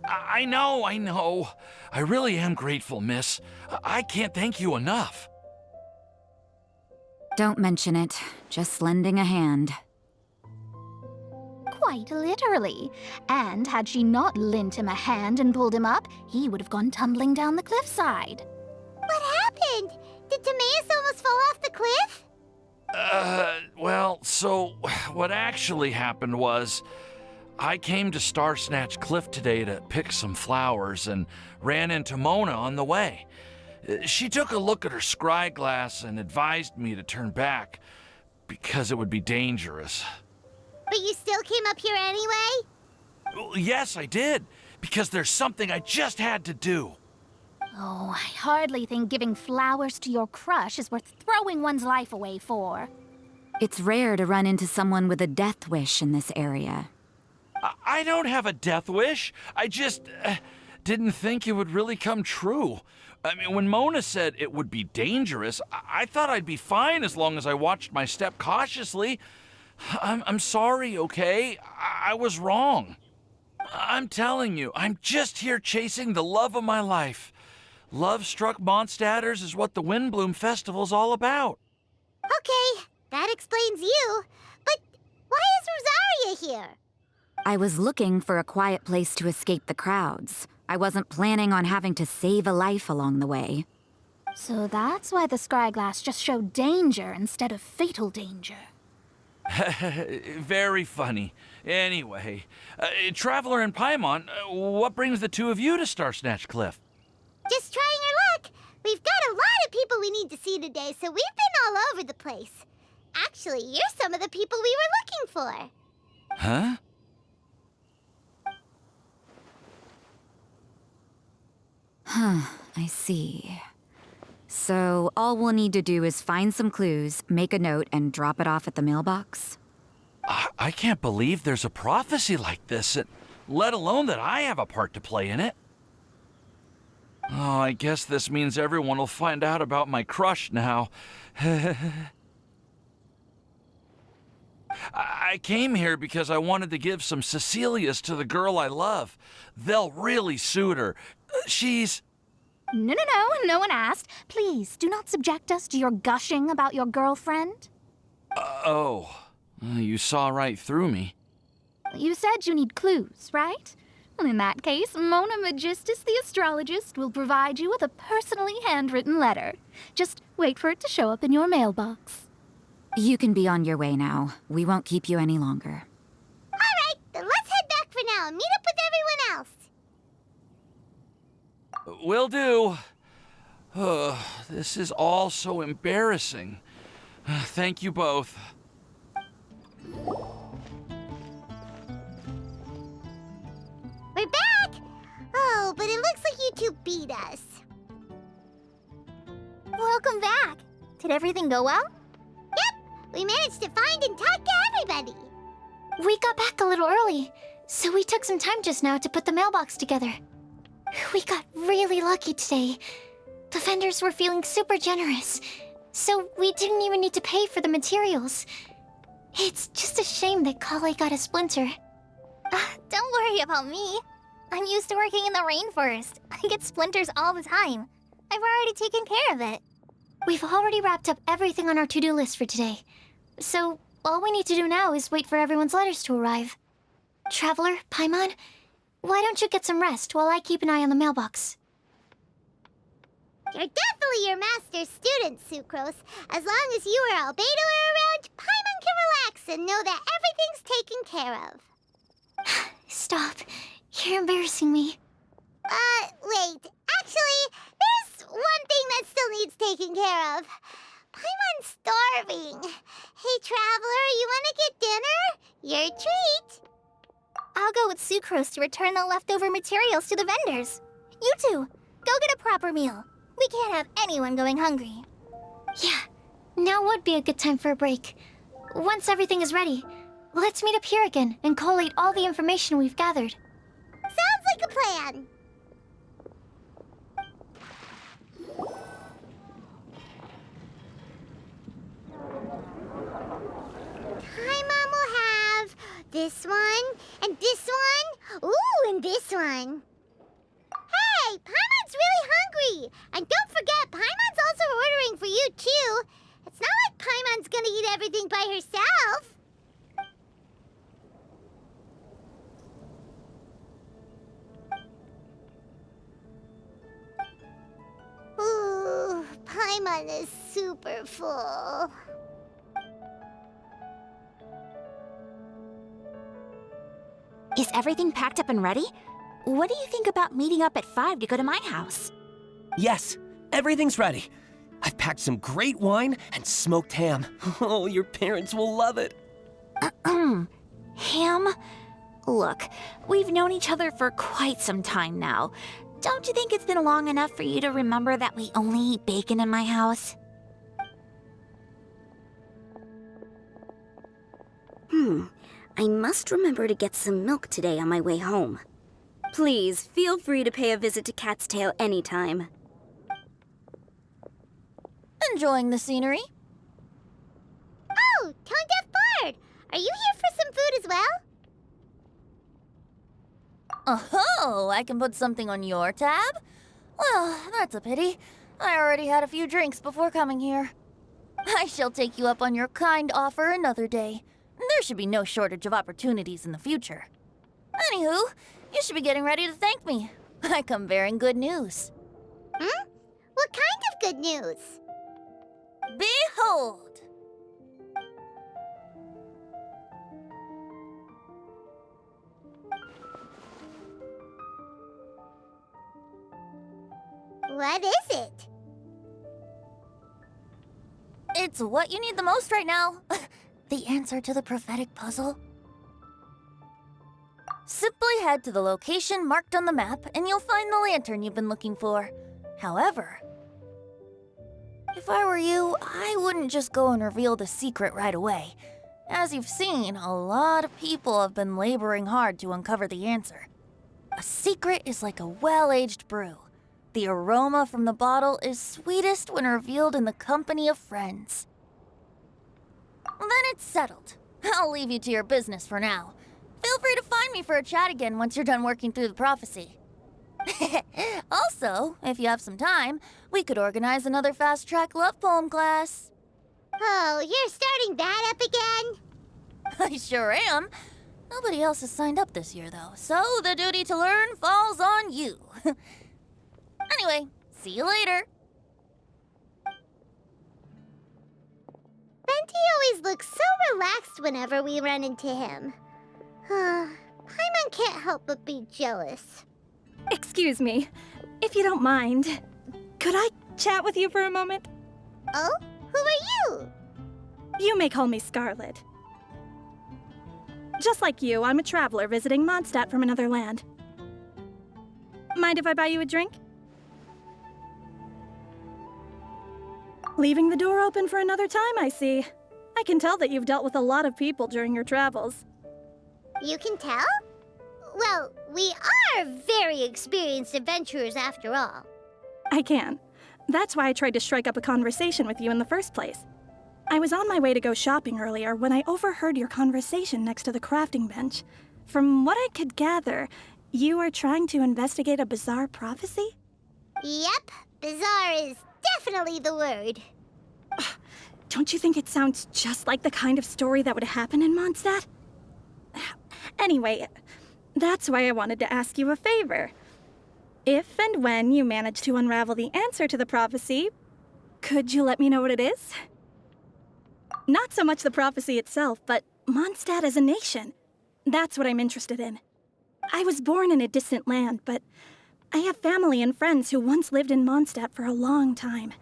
I know. I really am grateful, miss. I can't thank you enough. Don't mention it. Just lending a hand. Quite literally. And had she not lent him a hand and pulled him up, he would have gone tumbling down the cliffside. What happened? Did Timaeus almost fall off the cliff? Well, so what actually happened was I came to Starsnatch Cliff today to pick some flowers and ran into Mona on the way. She took a look at her scry glass and advised me to turn back because it would be dangerous. But you still came up here anyway? Well, yes, I did, because there's something I just had to do. Oh, I hardly think giving flowers to your crush is worth throwing one's life away for. It's rare to run into someone with a death wish in this area. I don't have a death wish. I just didn't think it would really come true. I mean, when Mona said it would be dangerous, I thought I'd be fine as long as I watched my step cautiously. I'm sorry, okay? I was wrong. I'm telling you, I'm just here chasing the love of my life. Love-struck Mondstadters is what the Windblume Festival's all about. Okay, that explains you. But why is Rosaria here? I was looking for a quiet place to escape the crowds. I wasn't planning on having to save a life along the way. So that's why the scryglass just showed danger instead of fatal danger. Very funny. Anyway, Traveler and Paimon, what brings the two of you to Starsnatch Cliff? Just trying our luck. We've got a lot of people we need to see today, so we've been all over the place. Actually, you're some of the people we were looking for. Huh? I see. So all we'll need to do is find some clues, make a note, and drop it off at the mailbox? I can't believe there's a prophecy like this, let alone that I have a part to play in it. Oh, I guess this means everyone will find out about my crush now. I came here because I wanted to give some Cecilias to the girl I love. They'll really suit her. She's... No one asked. Please, do not subject us to your gushing about your girlfriend. You saw right through me. You said you need clues, right? Well, in that case, Mona Magistus the astrologist will provide you with a personally handwritten letter. Just wait for it to show up in your mailbox. You can be on your way now. We won't keep you any longer. All right, then let's head back for now and meet up with everyone else. Will do. This is all so embarrassing. Thank you both. We're back! Oh, but it looks like you two beat us. Welcome back. Did everything go well? Yep, we managed to find and talk to everybody. We got back a little early, so we took some time just now to put the mailbox together. We got really lucky today. The vendors were feeling super generous, so we didn't even need to pay for the materials. It's just a shame that Kale got a splinter. Don't worry about me. I'm used to working in the rainforest. I get splinters all the time. I've already taken care of it. We've already wrapped up everything on our to-do list for today. So, all we need to do now is wait for everyone's letters to arrive. Traveler, Paimon, why don't you get some rest while I keep an eye on the mailbox? You're definitely your master's student, Sucrose. As long as you or Albedo are around, Paimon can relax and know that everything's taken care of. Stop. You're embarrassing me. Wait. Actually, there's one thing that still needs taking care of. Paimon's starving. Hey, Traveler, you want to get dinner? Your treat. I'll go with Sucrose to return the leftover materials to the vendors. You two, go get a proper meal. We can't have anyone going hungry. Yeah, now would be a good time for a break. Once everything is ready, let's meet up here again and collate all the information we've gathered. Sounds like a plan. Paimon will have this one, and this one, ooh, and this one. Hey, Paimon's really hungry! And don't forget, Paimon's also ordering for you, too. It's not like Paimon's gonna eat everything by herself. Ooh, Paimon is super full. Is everything packed up and ready? What do you think about meeting up at 5 to go to my house? Yes, everything's ready. I've packed some great wine and smoked ham. Oh, your parents will love it. Ham? Look, we've known each other for quite some time now. Don't you think it's been long enough for you to remember that we only eat bacon in my house? I must remember to get some milk today on my way home. Please, feel free to pay a visit to Cat's Tail anytime. Enjoying the scenery? Oh, Tone Deaf Bard! Are you here for some food as well? Oh, I can put something on your tab? Well, that's a pity. I already had a few drinks before coming here. I shall take you up on your kind offer another day. There should be no shortage of opportunities in the future. Anywho, you should be getting ready to thank me. I come bearing good news. What kind of good news? Behold! What is it? It's what you need the most right now. The answer to the prophetic puzzle. Simply head to the location marked on the map and you'll find the lantern you've been looking for. However, if I were you, I wouldn't just go and reveal the secret right away. As you've seen, a lot of people have been laboring hard to uncover the answer. A secret is like a well-aged brew. The aroma from the bottle is sweetest when revealed in the company of friends. Then it's settled. I'll leave you to your business for now. Feel free to find me for a chat again once you're done working through the prophecy. Also, if you have some time, we could organize another fast-track love poem class. Oh, you're starting that up again? I sure am. Nobody else has signed up this year, though, so the duty to learn falls on you. Anyway, see you later. Venti always looks so relaxed whenever we run into him. Paimon can't help but be jealous. Excuse me, if you don't mind, could I chat with you for a moment? Oh? Who are you? You may call me Scarlet. Just like you, I'm a traveler visiting Mondstadt from another land. Mind if I buy you a drink? Leaving the door open for another time, I see. I can tell that you've dealt with a lot of people during your travels. You can tell? Well, we are very experienced adventurers after all. I can. That's why I tried to strike up a conversation with you in the first place. I was on my way to go shopping earlier when I overheard your conversation next to the crafting bench. From what I could gather, you are trying to investigate a bizarre prophecy? Yep, bizarre is definitely the word. Don't you think it sounds just like the kind of story that would happen in Mondstadt? Anyway, that's why I wanted to ask you a favor. If and when you manage to unravel the answer to the prophecy, could you let me know what it is? Not so much the prophecy itself, but Mondstadt as a nation. That's what I'm interested in. I was born in a distant land, but I have family and friends who once lived in Mondstadt for a long time.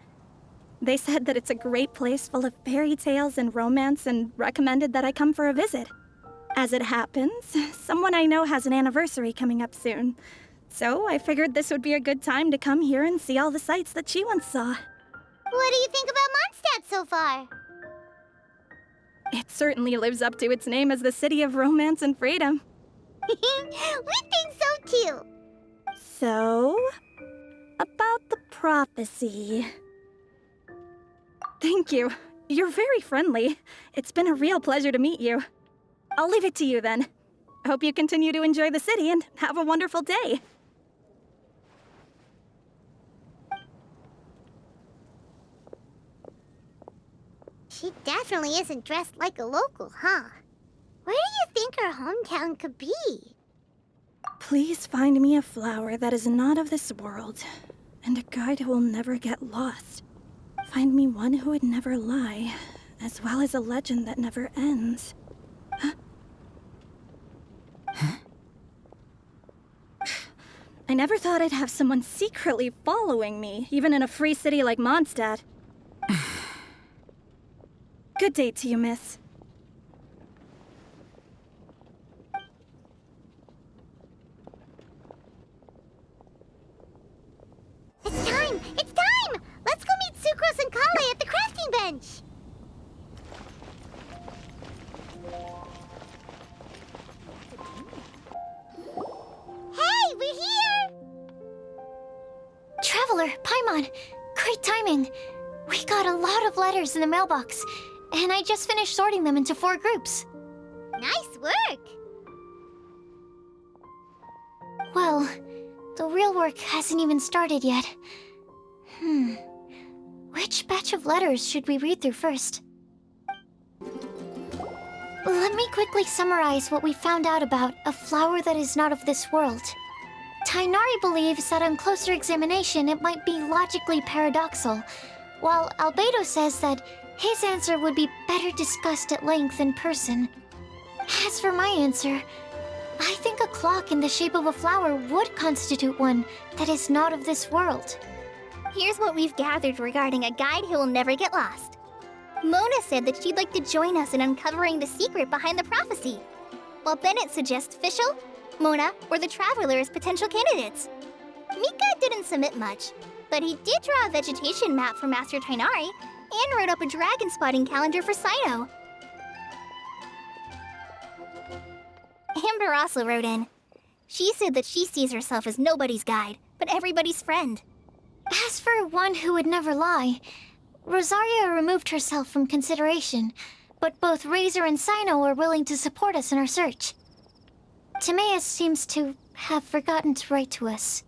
They said that it's a great place full of fairy tales and romance and recommended that I come for a visit. As it happens, someone I know has an anniversary coming up soon. So I figured this would be a good time to come here and see all the sights that she once saw. What do you think about Mondstadt so far? It certainly lives up to its name as the city of romance and freedom. We think so too. So, about the prophecy. Thank you. You're very friendly. It's been a real pleasure to meet you. I'll leave it to you then. Hope you continue to enjoy the city and have a wonderful day. She definitely isn't dressed like a local, huh? Where do you think her hometown could be? Please find me a flower that is not of this world, and a guide who will never get lost. Find me one who would never lie, as well as a legend that never ends. I never thought I'd have someone secretly following me, even in a free city like Mondstadt. Good day to you, miss. It's time! It's time! Let's go meet Sucrose and Kale at the crafting bench! Hey, we're here! Traveler, Paimon, great timing. We got a lot of letters in the mailbox, and I just finished sorting them into 4 groups. Nice work! Well, the real work hasn't even started yet. Which batch of letters should we read through first? Let me quickly summarize what we found out about a flower that is not of this world. Tainari believes that on closer examination it might be logically paradoxal, while Albedo says that his answer would be better discussed at length in person. As for my answer, I think a clock in the shape of a flower would constitute one that is not of this world. Here's what we've gathered regarding a guide who will never get lost. Mona said that she'd like to join us in uncovering the secret behind the prophecy, while Bennett suggests Fischl, Mona, or the Traveler as potential candidates. Mika didn't submit much, but he did draw a vegetation map for Master Tainari and wrote up a dragon spotting calendar for Saito. Amber also wrote in. She said that she sees herself as nobody's guide, but everybody's friend. As for one who would never lie, Rosaria removed herself from consideration, but both Razor and Sino are willing to support us in our search. Timaeus seems to have forgotten to write to us.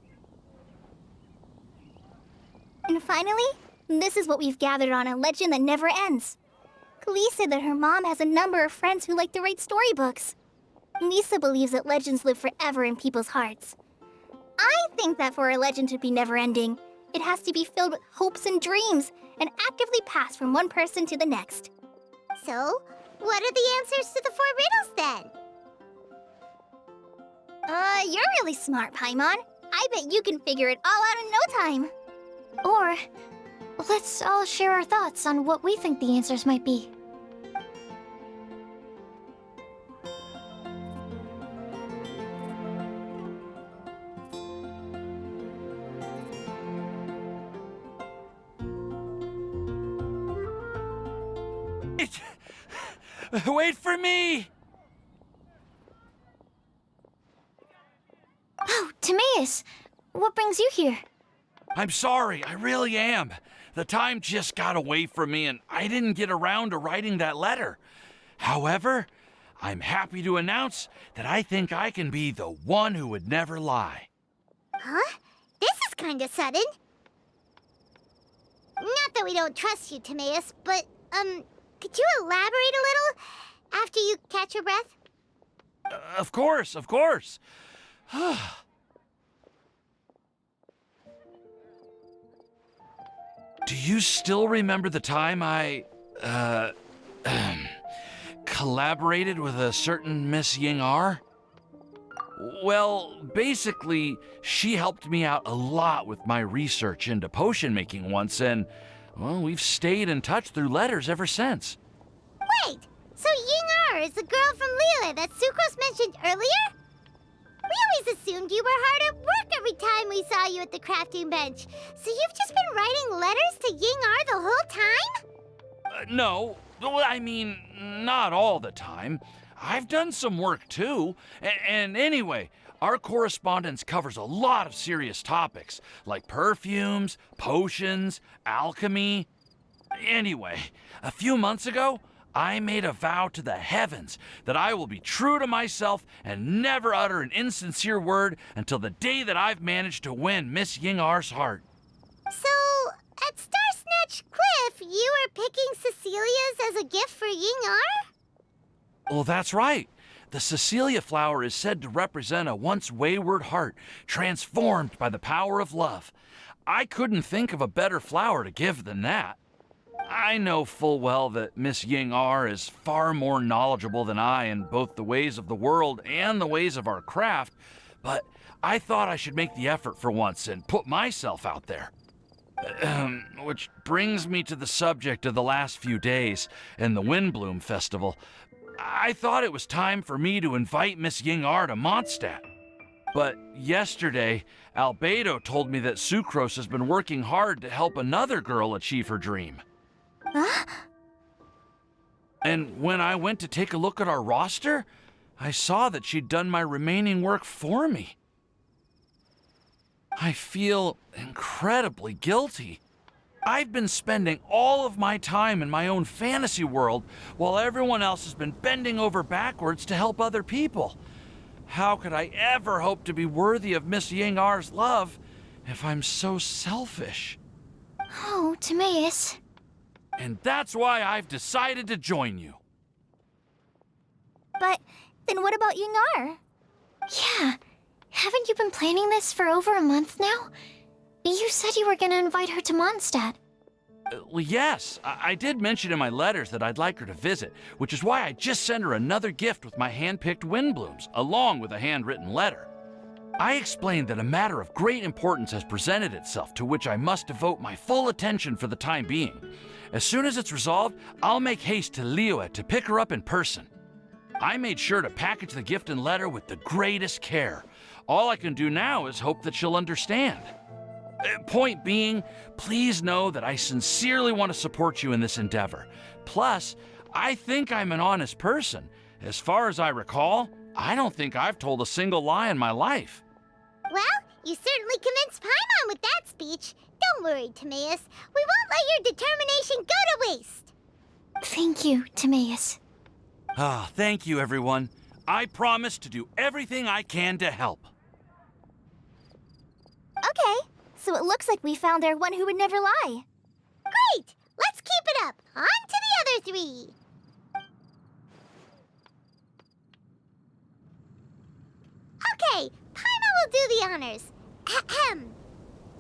And finally, this is what we've gathered on a legend that never ends. Klee said that her mom has a number of friends who like to write storybooks. Lisa believes that legends live forever in people's hearts. I think that for a legend to be never-ending, it has to be filled with hopes and dreams and actively passed from one person to the next. So, what are the answers to the 4 riddles then? You're really smart, Paimon. I bet you can figure it all out in no time. Or, let's all share our thoughts on what we think the answers might be. Wait for me! Oh, Timaeus! What brings you here? I'm sorry, I really am. The time just got away from me and I didn't get around to writing that letter. However, I'm happy to announce that I think I can be the one who would never lie. Huh? This is kinda sudden. Not that we don't trust you, Timaeus, but, could you elaborate a little after you catch your breath? Of course, of course. Do you still remember the time I, collaborated with a certain Miss Ying-ar? Well, basically, she helped me out a lot with my research into potion making once, and, well, we've stayed in touch through letters ever since. Wait, so Ying-ar is the girl from Liyue that Sucrose mentioned earlier? We always assumed you were hard at work every time we saw you at the crafting bench. So you've just been writing letters to Ying-ar the whole time? No, well, I mean, not all the time. I've done some work too. And anyway, our correspondence covers a lot of serious topics, like perfumes, potions, alchemy. Anyway, a few months ago, I made a vow to the heavens that I will be true to myself and never utter an insincere word until the day that I've managed to win Miss Ying-ar's heart. So, at Star Snatch Cliff, you were picking Cecilia's as a gift for Ying-ar? Well, that's right. The Cecilia flower is said to represent a once wayward heart, transformed by the power of love. I couldn't think of a better flower to give than that. I know full well that Miss Ying-ar is far more knowledgeable than I in both the ways of the world and the ways of our craft, but I thought I should make the effort for once and put myself out there. Which brings me to the subject of the last few days and the Windblume Festival. I thought it was time for me to invite Miss Ying-ar to Mondstadt. But yesterday, Albedo told me that Sucrose has been working hard to help another girl achieve her dream. Huh? And when I went to take a look at our roster, I saw that she'd done my remaining work for me. I feel incredibly guilty. I've been spending all of my time in my own fantasy world while everyone else has been bending over backwards to help other people. How could I ever hope to be worthy of Miss Ying-ar's love if I'm so selfish? Oh, Timaeus. And that's why I've decided to join you. But then what about Ying-ar? Yeah. Haven't you been planning this for over a month now? You said you were gonna invite her to Mondstadt. Well, yes, I did mention in my letters that I'd like her to visit, which is why I just sent her another gift with my hand-picked Windblooms, along with a handwritten letter. I explained that a matter of great importance has presented itself to which I must devote my full attention for the time being. As soon as it's resolved, I'll make haste to Liyue to pick her up in person. I made sure to package the gift and letter with the greatest care. All I can do now is hope that she'll understand. Point being, please know that I sincerely want to support you in this endeavor. Plus, I think I'm an honest person. As far as I recall, I don't think I've told a single lie in my life. Well, you certainly convinced Paimon with that speech. Don't worry, Timaeus. We won't let your determination go to waste. Thank you, Timaeus. Ah, thank you, everyone. I promise to do everything I can to help. Okay, so it looks like we found our one who would never lie. Great! Let's keep it up. On to the other three. Okay, Paimon will do the honors. Ahem.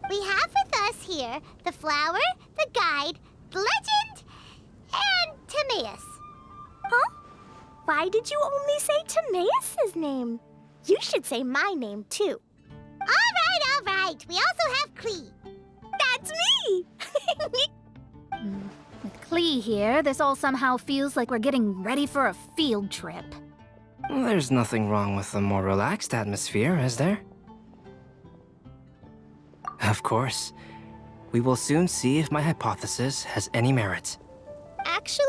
We have with us here the flower, the guide, the legend, and Timaeus. Huh? Why did you only say Timaeus' name? You should say my name, too. All right. We also have Klee. That's me! With Klee here, this all somehow feels like we're getting ready for a field trip. There's nothing wrong with a more relaxed atmosphere, is there? Of course. We will soon see if my hypothesis has any merit. Actually,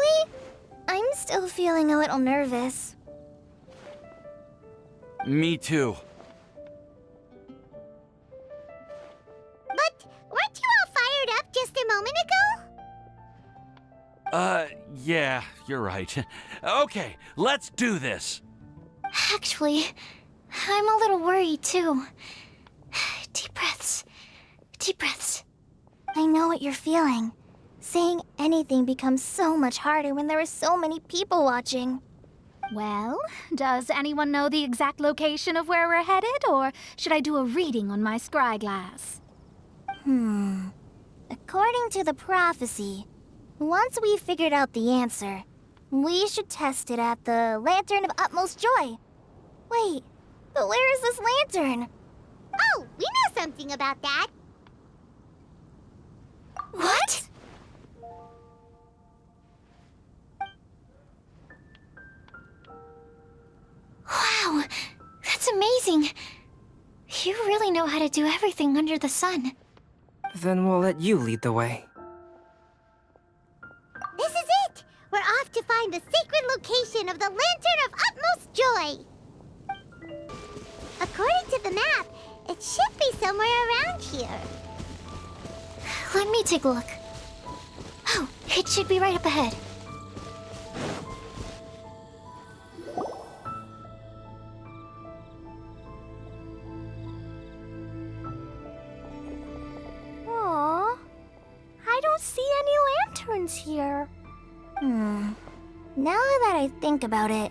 I'm still feeling a little nervous. Me too. But weren't you all fired up just a moment ago? Yeah, you're right. Okay, let's do this. Actually, I'm a little worried too. Deep breaths. Deep breaths. I know what you're feeling. Saying anything becomes so much harder when there are so many people watching. Well, does anyone know the exact location of where we're headed, or should I do a reading on my scry glass? According to the prophecy, once we've figured out the answer, we should test it at the Lantern of Utmost Joy. Wait, but where is this lantern? Oh, we know something about that. What? Wow, that's amazing. You really know how to do everything under the sun. Then we'll let you lead the way. This is it! We're off to find the sacred location of the Lantern of Utmost Joy. According to the map, it should be somewhere around here. Let me take a look. Oh, it should be right up ahead. Aww, I don't see any lanterns here. Now that I think about it,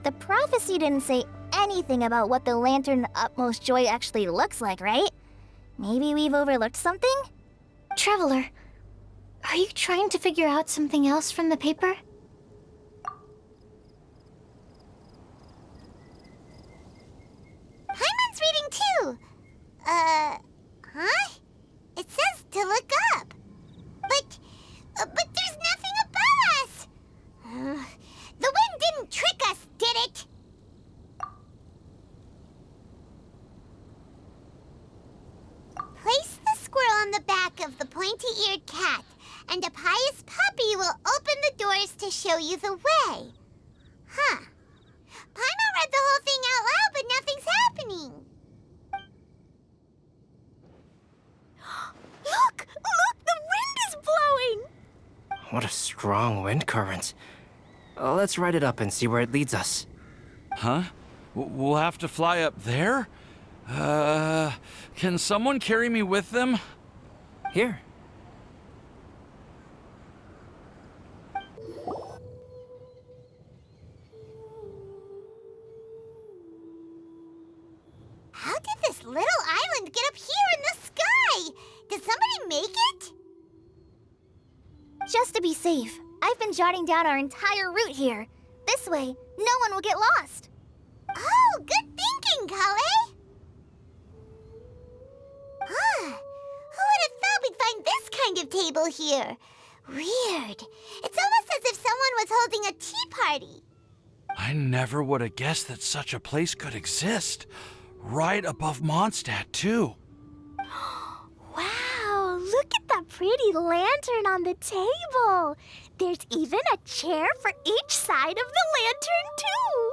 the prophecy didn't say anything about what the Lantern of Utmost Joy actually looks like, right? Maybe we've overlooked something? Traveler, are you trying to figure out something else from the paper? Paimon's reading too. Huh? It says to look up. But there's nothing above us. The wind didn't trick us, did it? Place the squirrel on the back of the pointy-eared cat, and a pious puppy will open the doors to show you the way. Huh. Paimon read the whole thing out loud, but nothing's happening. Look! The wind is blowing! What a strong wind current. Let's ride it up and see where it leads us. Huh? We'll have to fly up there? Can someone carry me with them? Here. How did this little island get up here in the sky? Did somebody make it? Just to be safe, I've been jotting down our entire route here. This way, no one will get lost. Oh, good thinking, Kale. Huh. Who would have thought we'd find this kind of table here? Weird. It's almost as if someone was holding a tea party. I never would have guessed that such a place could exist. Right above Mondstadt, too. Wow, look at that pretty lantern on the table. There's even a chair for each side of the lantern, too.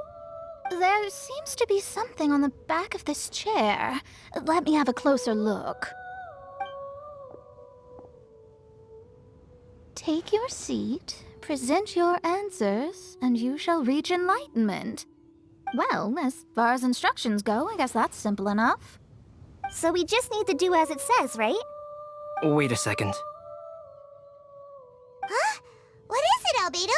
There seems to be something on the back of this chair. Let me have a closer look. Take your seat, present your answers, and you shall reach enlightenment. Well, as far as instructions go, I guess that's simple enough. So we just need to do as it says, right? Wait a second. Huh? What is it, Albedo?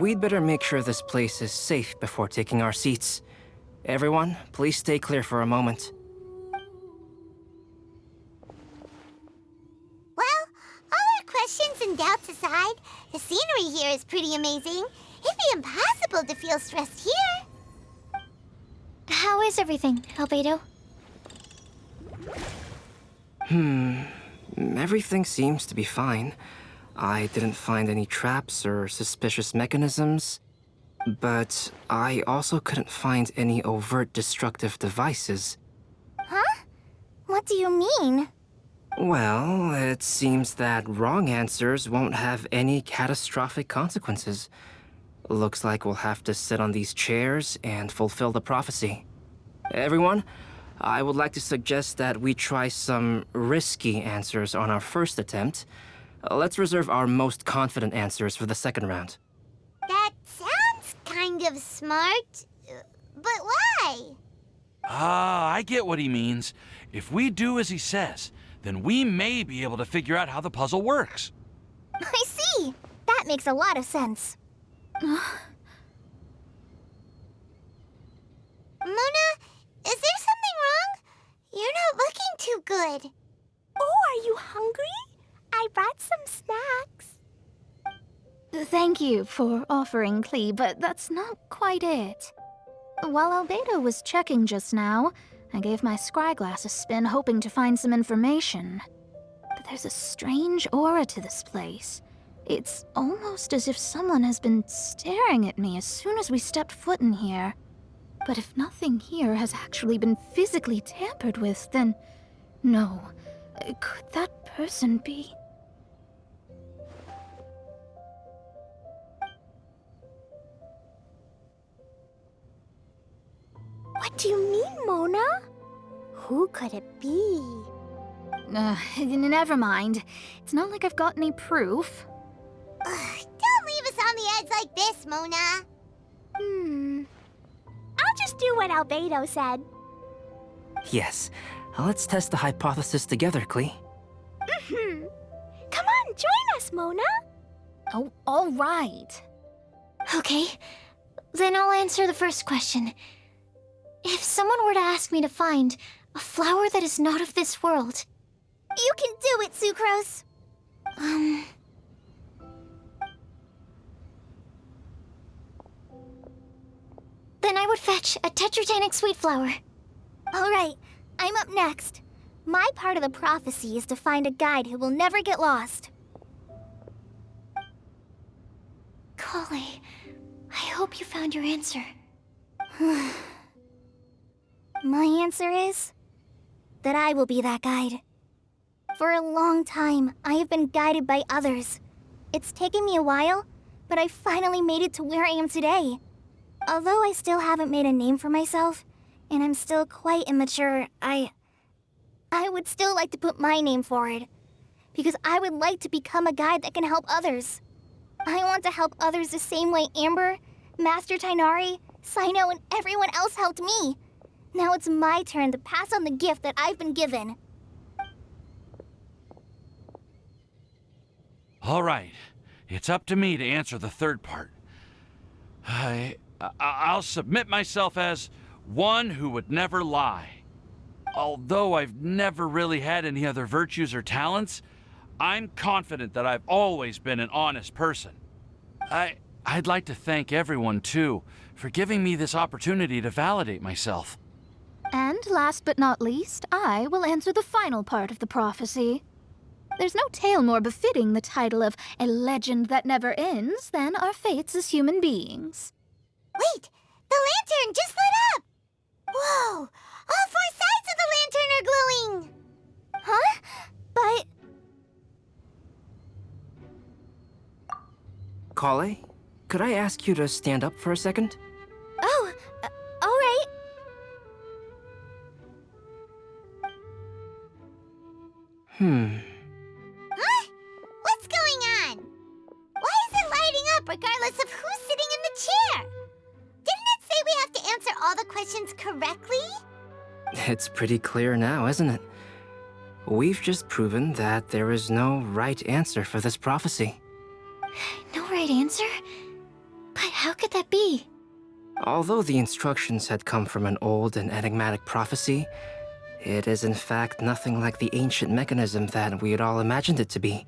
We'd better make sure this place is safe before taking our seats. Everyone, please stay clear for a moment. Well, all our questions and doubts aside, the scenery here is pretty amazing. It'd be impossible to feel stressed here. How is everything, Albedo? Everything seems to be fine. I didn't find any traps or suspicious mechanisms, but I also couldn't find any overt destructive devices. Huh? What do you mean? Well, it seems that wrong answers won't have any catastrophic consequences. Looks like we'll have to sit on these chairs and fulfill the prophecy. Everyone, I would like to suggest that we try some risky answers on our first attempt. Let's reserve our most confident answers for the second round. That sounds kind of smart, but why? Ah, I get what he means. If we do as he says, then we may be able to figure out how the puzzle works. I see! That makes a lot of sense. Mona, is there something wrong? You're not looking too good. Oh, are you hungry? I brought some snacks. Thank you for offering, Klee, but that's not quite it. While Albedo was checking just now, I gave my scryglass a spin hoping to find some information. But there's a strange aura to this place. It's almost as if someone has been staring at me as soon as we stepped foot in here. But if nothing here has actually been physically tampered with, then no. Could that person be? What do you mean, Mona? Who could it be? Never mind. It's not like I've got any proof. Don't leave us on the edge like this, Mona. I'll just do what Albedo said. Yes, let's test the hypothesis together, Klee. Come on, join us, Mona. Oh, all right. Okay, then I'll answer the first question. If someone were to ask me to find a flower that is not of this world... You can do it, Sucrose. Then I would fetch a tetragenic sweet flower. All right, I'm up next. My part of the prophecy is to find a guide who will never get lost. Kale, I hope you found your answer. My answer is that I will be that guide. For a long time, I have been guided by others. It's taken me a while, but I finally made it to where I am today. Although I still haven't made a name for myself, and I'm still quite immature, I would still like to put my name forward. Because I would like to become a guide that can help others. I want to help others the same way Amber, Master Tainari, Sino, and everyone else helped me. Now it's my turn to pass on the gift that I've been given. All right, it's up to me to answer the third part. I'll submit myself as one who would never lie. Although I've never really had any other virtues or talents, I'm confident that I've always been an honest person. I'd like to thank everyone, too, for giving me this opportunity to validate myself. And last but not least, I will answer the final part of the prophecy. There's no tale more befitting the title of a legend that never ends than our fates as human beings. Wait! The lantern just lit up! Whoa! All four sides of the lantern are glowing! Huh? But... Kale, could I ask you to stand up for a second? Oh, all right. Huh? What's going on? regardless of who's sitting in the chair. Didn't it say we have to answer all the questions correctly? It's pretty clear now, isn't it? We've just proven that there is no right answer for this prophecy. No right answer? But how could that be? Although the instructions had come from an old and enigmatic prophecy, it is in fact nothing like the ancient mechanism that we had all imagined it to be.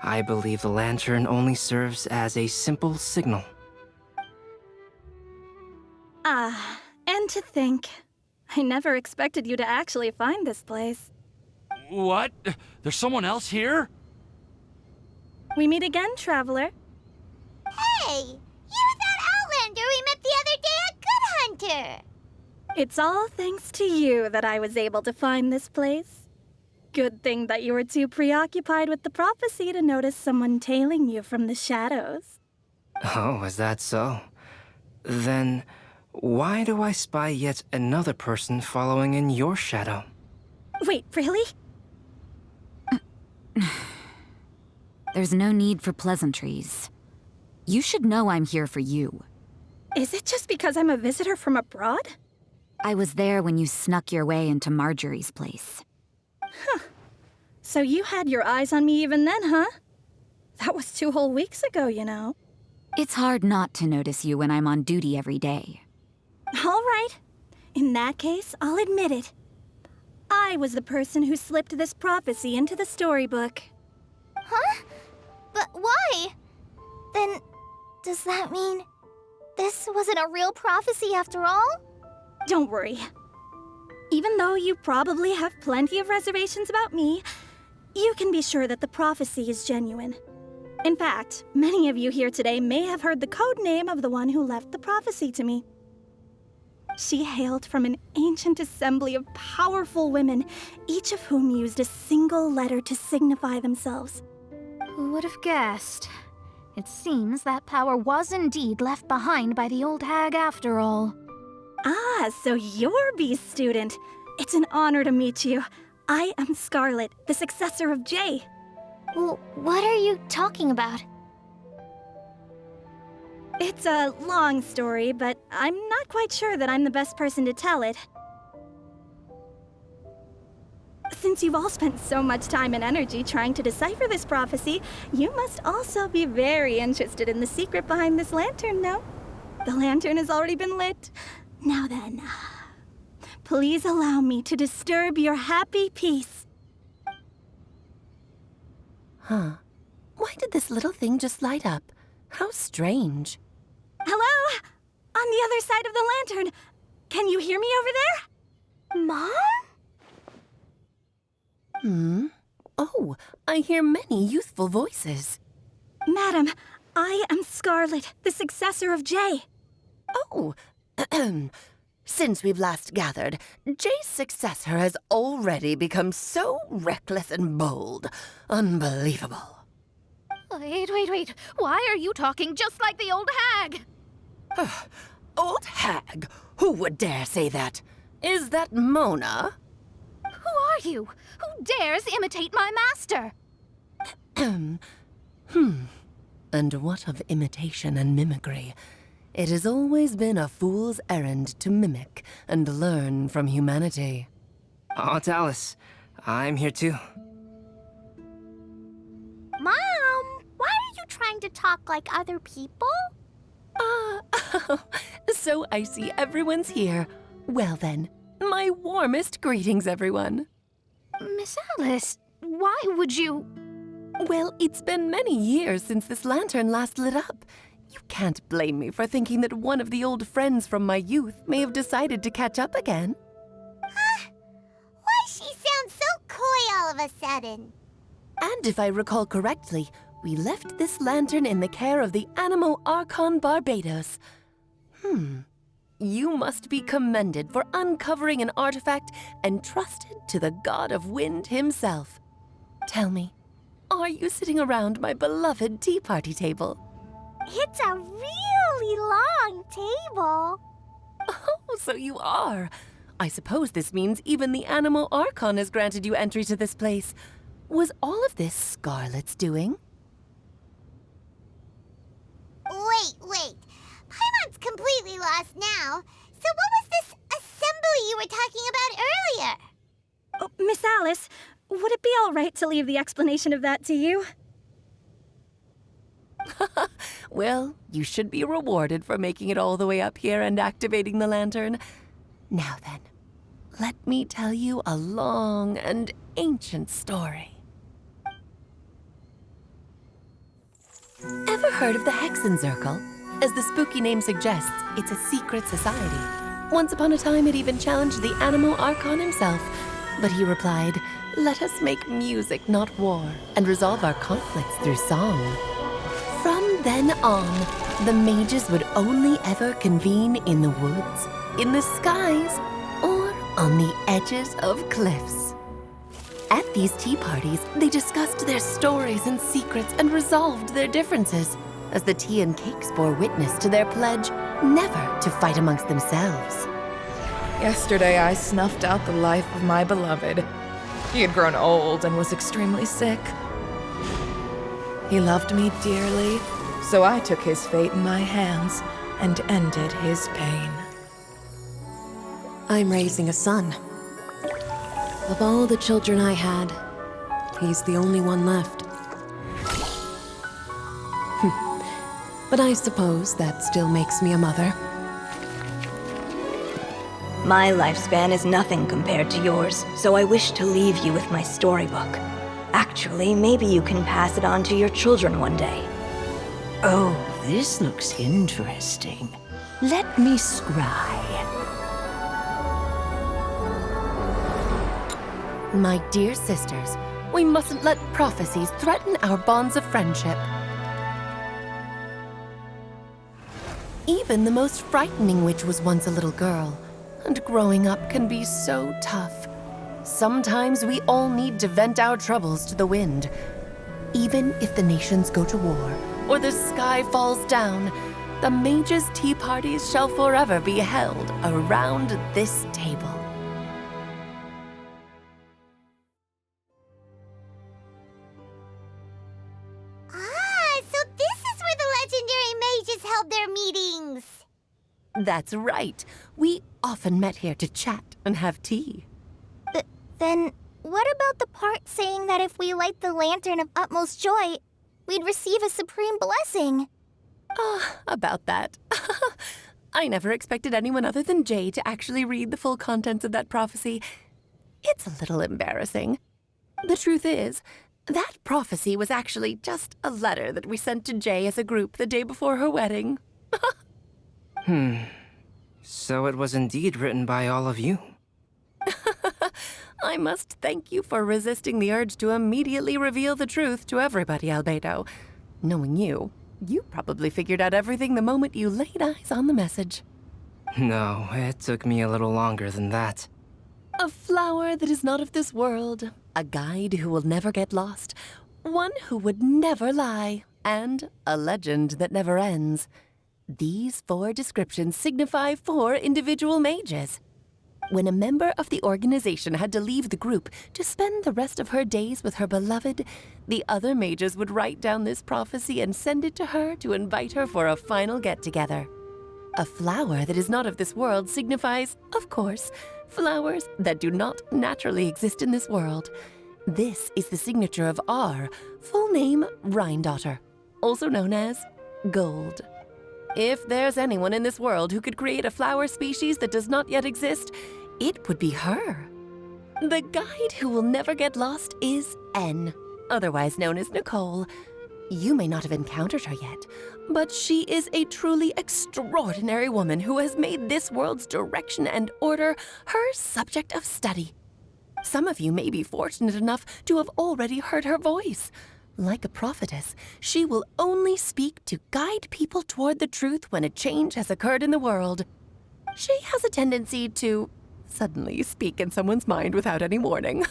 I believe the lantern only serves as a simple signal. Ah, and to think, I never expected you to actually find this place. What? There's someone else here? We meet again, traveler. Hey, you're that Outlander we met the other day at Good Hunter. It's all thanks to you that I was able to find this place. Good thing that you were too preoccupied with the prophecy to notice someone tailing you from the shadows. Oh, is that so? Then, why do I spy yet another person following in your shadow? Wait, really? There's no need for pleasantries. You should know I'm here for you. Is it just because I'm a visitor from abroad? I was there when you snuck your way into Marjorie's place. Huh. So you had your eyes on me even then, huh? That was 2 whole weeks ago, you know. It's hard not to notice you when I'm on duty every day. All right. In that case, I'll admit it. I was the person who slipped this prophecy into the storybook. Huh? But why? Then, does that mean this wasn't a real prophecy after all? Don't worry. Even though you probably have plenty of reservations about me, you can be sure that the prophecy is genuine. In fact, many of you here today may have heard the code name of the one who left the prophecy to me. She hailed from an ancient assembly of powerful women, each of whom used a single letter to signify themselves. Who would have guessed? It seems that power was indeed left behind by the old hag after all. Ah, so you're B's student. It's an honor to meet you. I am Scarlet, the successor of Jay. Well, what are you talking about? It's a long story, but I'm not quite sure that I'm the best person to tell it. Since you've all spent so much time and energy trying to decipher this prophecy, you must also be very interested in the secret behind this lantern, no? The lantern has already been lit. Now then, please allow me to disturb your happy peace. Huh. Why did this little thing just light up? How strange. Hello? On the other side of the lantern. Can you hear me over there? Mom? Oh, I hear many youthful voices. Madam, I am Scarlet, the successor of Jay. Oh, since we've last gathered, Jay's successor has already become so reckless and bold. Unbelievable. Wait. Why are you talking just like the old hag? Old hag? Who would dare say that? Is that Mona? Who are you? Who dares imitate my master? And what of imitation and mimicry? It has always been a fool's errand to mimic and learn from humanity. Aunt Alice, I'm here too. Mom, why are you trying to talk like other people? So I see everyone's here. Well then, my warmest greetings, everyone. Miss Alice, why would you... Well, it's been many years since this lantern last lit up. You can't blame me for thinking that one of the old friends from my youth may have decided to catch up again. Why she sounds so coy all of a sudden? And if I recall correctly, we left this lantern in the care of the Animo Archon Barbados. You must be commended for uncovering an artifact entrusted to the god of wind himself. Tell me, are you sitting around my beloved tea party table? It's a really long table. Oh, so you are. I suppose this means even the Animo Archon has granted you entry to this place. Was all of this Scarlet's doing? lost now. So what was this assembly you were talking about earlier? Oh, Miss Alice, would it be all right to leave the explanation of that to you? Well, you should be rewarded for making it all the way up here and activating the lantern. Now then, let me tell you a long and ancient story. Ever heard of the Hexenzirkel? As the spooky name suggests, it's a secret society. Once upon a time, it even challenged the Animal Archon himself. But he replied, "Let us make music, not war, and resolve our conflicts through song." From then on, the mages would only ever convene in the woods, in the skies, or on the edges of cliffs. At these tea parties, they discussed their stories and secrets and resolved their differences, as the tea and cakes bore witness to their pledge never to fight amongst themselves. Yesterday, I snuffed out the life of my beloved. He had grown old and was extremely sick. He loved me dearly, so I took his fate in my hands and ended his pain. I'm raising a son. Of all the children I had, he's the only one left. But I suppose that still makes me a mother. My lifespan is nothing compared to yours, so I wish to leave you with my storybook. Actually, maybe you can pass it on to your children one day. Oh, this looks interesting. Let me scry. My dear sisters, we mustn't let prophecies threaten our bonds of friendship. Even the most frightening witch was once a little girl, and growing up can be so tough. Sometimes we all need to vent our troubles to the wind. Even if the nations go to war, or the sky falls down, the mages' tea parties shall forever be held around this table. So this is where the legendary mages held their meetings. That's right. We often met here to chat and have tea. Then, what about the part saying that if we light the lantern of utmost joy, we'd receive a supreme blessing? About that. I never expected anyone other than Jay to actually read the full contents of that prophecy. It's a little embarrassing. The truth is, that prophecy was actually just a letter that we sent to Jay as a group the day before her wedding. So it was indeed written by all of you. I must thank you for resisting the urge to immediately reveal the truth to everybody, Albedo. Knowing you, you probably figured out everything the moment you laid eyes on the message. No, it took me a little longer than that. A flower that is not of this world, a guide who will never get lost, one who would never lie, and a legend that never ends. These 4 descriptions signify 4 individual mages. When a member of the organization had to leave the group to spend the rest of her days with her beloved, the other mages would write down this prophecy and send it to her to invite her for a final get-together. A flower that is not of this world signifies, of course, flowers that do not naturally exist in this world. This is the signature of our full name, Rhindaughter, also known as Gold. If there's anyone in this world who could create a flower species that does not yet exist, it would be her. The guide who will never get lost is N, otherwise known as Nicole. You may not have encountered her yet, but she is a truly extraordinary woman who has made this world's direction and order her subject of study. Some of you may be fortunate enough to have already heard her voice. Like a prophetess, she will only speak to guide people toward the truth when a change has occurred in the world. She has a tendency to suddenly speak in someone's mind without any warning.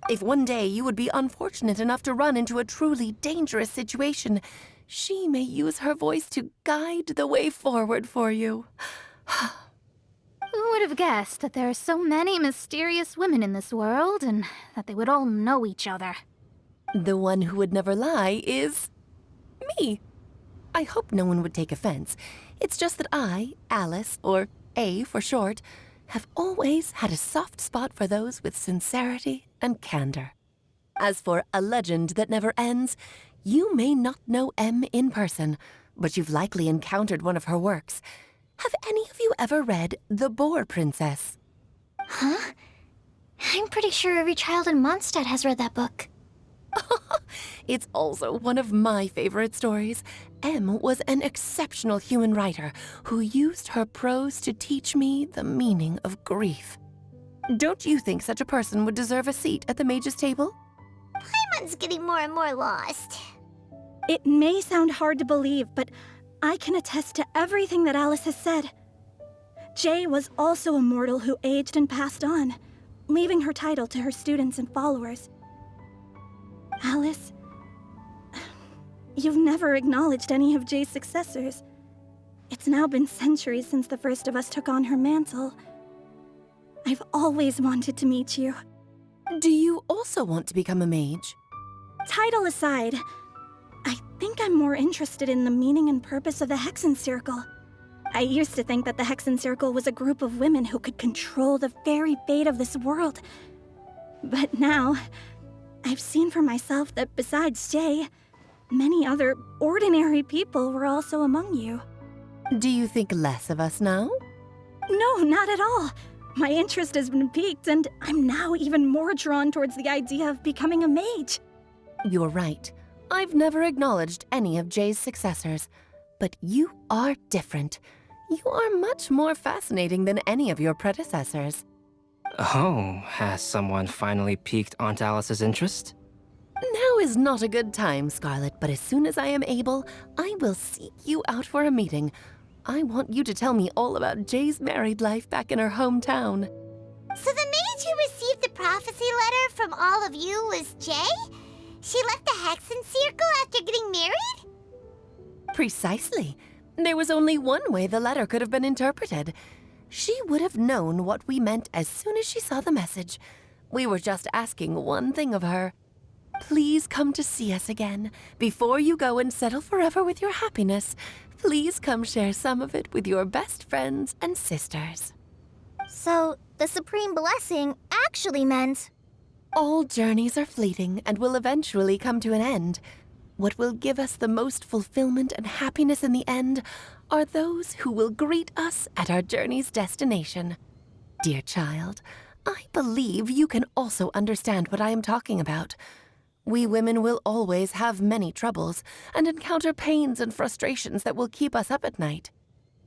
If one day you would be unfortunate enough to run into a truly dangerous situation, she may use her voice to guide the way forward for you. would have guessed that there are so many mysterious women in this world and that they would all know each other? The one who would never lie is me. I hope no one would take offense. It's just that I, Alice, or A for short, have always had a soft spot for those with sincerity and candor. As for a legend that never ends, you may not know M in person, but you've likely encountered one of her works. Have any of you ever read The Boar Princess? Huh? I'm pretty sure every child in Mondstadt has read that book. It's also one of my favorite stories. M was an exceptional human writer who used her prose to teach me the meaning of grief. Don't you think such a person would deserve a seat at the mage's table? Paimon's getting more and more lost. It may sound hard to believe, but I can attest to everything that Alice has said. Jay was also a mortal who aged and passed on, leaving her title to her students and followers. Alice, you've never acknowledged any of Jay's successors. It's now been centuries since the first of us took on her mantle. I've always wanted to meet you. Do you also want to become a mage? Title aside, I think I'm more interested in the meaning and purpose of the Hexen Circle. I used to think that the Hexen Circle was a group of women who could control the very fate of this world. But now, I've seen for myself that besides Jay, many other ordinary people were also among you. Do you think less of us now? No, not at all. My interest has been piqued, and I'm now even more drawn towards the idea of becoming a mage. You're right. I've never acknowledged any of Jay's successors. But you are different. You are much more fascinating than any of your predecessors. Oh, has someone finally piqued Aunt Alice's interest? Now is not a good time, Scarlet, but as soon as I am able, I will seek you out for a meeting. I want you to tell me all about Jay's married life back in her hometown. So the mage who received the prophecy letter from all of you was Jay? She left the Hexen Circle after getting married? Precisely. There was only one way the letter could have been interpreted. She would have known what we meant as soon as she saw the message. We were just asking one thing of her. Please come to see us again. Before you go and settle forever with your happiness, please come share some of it with your best friends and sisters. So, the Supreme Blessing actually meant... All journeys are fleeting and will eventually come to an end. What will give us the most fulfillment and happiness in the end are those who will greet us at our journey's destination. Dear child, I believe you can also understand what I am talking about. We women will always have many troubles and encounter pains and frustrations that will keep us up at night.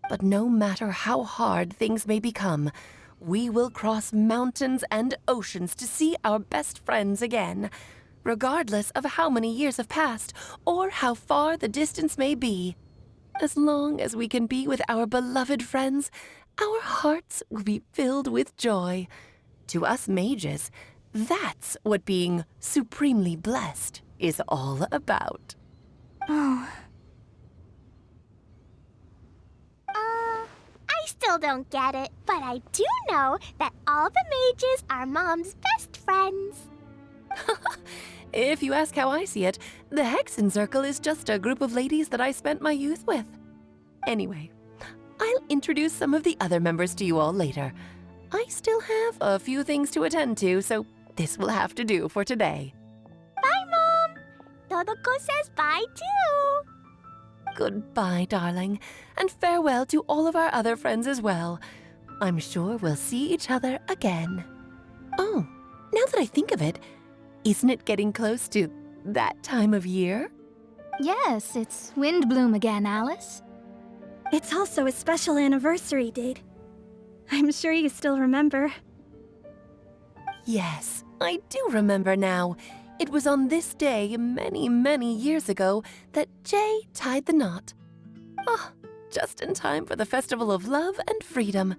But no matter how hard things may become, we will cross mountains and oceans to see our best friends again, regardless of how many years have passed or how far the distance may be. As long as we can be with our beloved friends, our hearts will be filled with joy. To us mages, that's what being supremely blessed is all about. Oh. I still don't get it, but I do know that all the mages are Mom's best friends. If you ask how I see it, the Hexen Circle is just a group of ladies that I spent my youth with. Anyway, I'll introduce some of the other members to you all later. I still have a few things to attend to, so this will have to do for today. Bye, Mom! Todoko says bye, too! Goodbye, darling, and farewell to all of our other friends as well. I'm sure we'll see each other again. Oh, now that I think of it, isn't it getting close to that time of year? Yes, it's Windblume again, Alice. It's also a special anniversary date. I'm sure you still remember. Yes, I do remember now. It was on this day many, many years ago that Jay tied the knot. Ah, just in time for the Festival of Love and Freedom.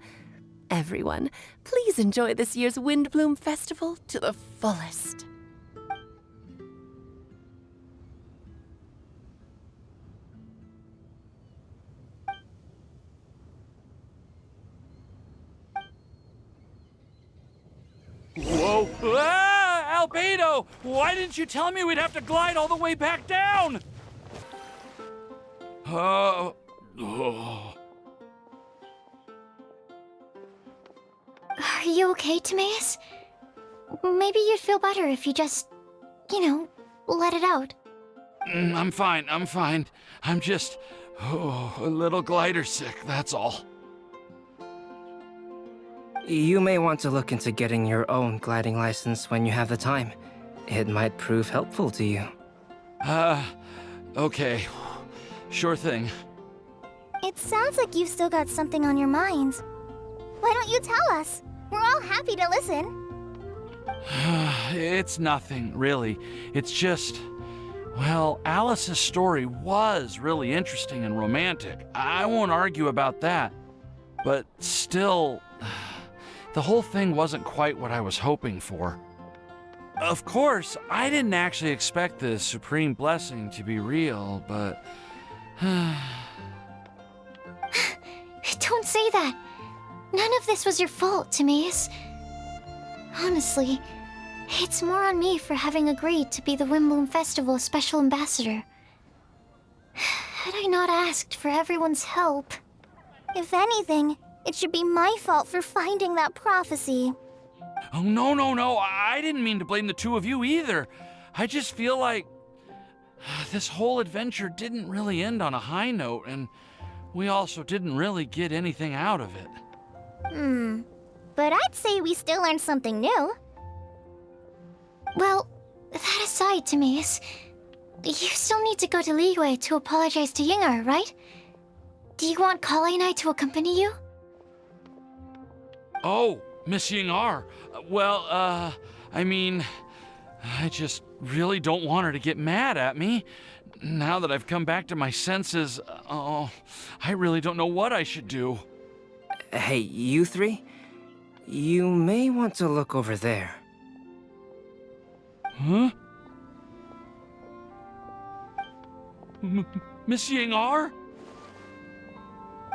Everyone, please enjoy this year's Windblume Festival to the fullest. Albedo! Ah, Albedo! Why didn't you tell me we'd have to glide all the way back down? Oh. Are you okay, Timaeus? Maybe you'd feel better if you just, let it out. I'm fine. I'm just a little glider sick, that's all. You may want to look into getting your own gliding license when you have the time. It might prove helpful to you. Okay. Sure thing. It sounds like you've still got something on your mind. Why don't you tell us? We're all happy to listen. It's nothing, really. It's just... Well, Alice's story was really interesting and romantic. I won't argue about that. But still, the whole thing wasn't quite what I was hoping for. Of course, I didn't actually expect the supreme blessing to be real, but... Don't say that. None of this was your fault, Timaeus. Honestly, it's more on me for having agreed to be the Windblume Festival's special ambassador. Had I not asked for everyone's help... If anything, it should be my fault for finding that prophecy. Oh, no. I didn't mean to blame the two of you either. I just feel like this whole adventure didn't really end on a high note, and we also didn't really get anything out of it. But I'd say we still learned something new. Well, that aside, Timaeus, you still need to go to Liyue to apologize to Yingar, right? Do you want Kale and I to accompany you? Oh, Miss Yingar. Well, I mean, I just really don't want her to get mad at me. Now that I've come back to my senses, I really don't know what I should do. Hey, you three? You may want to look over there. Huh? Miss Yingar?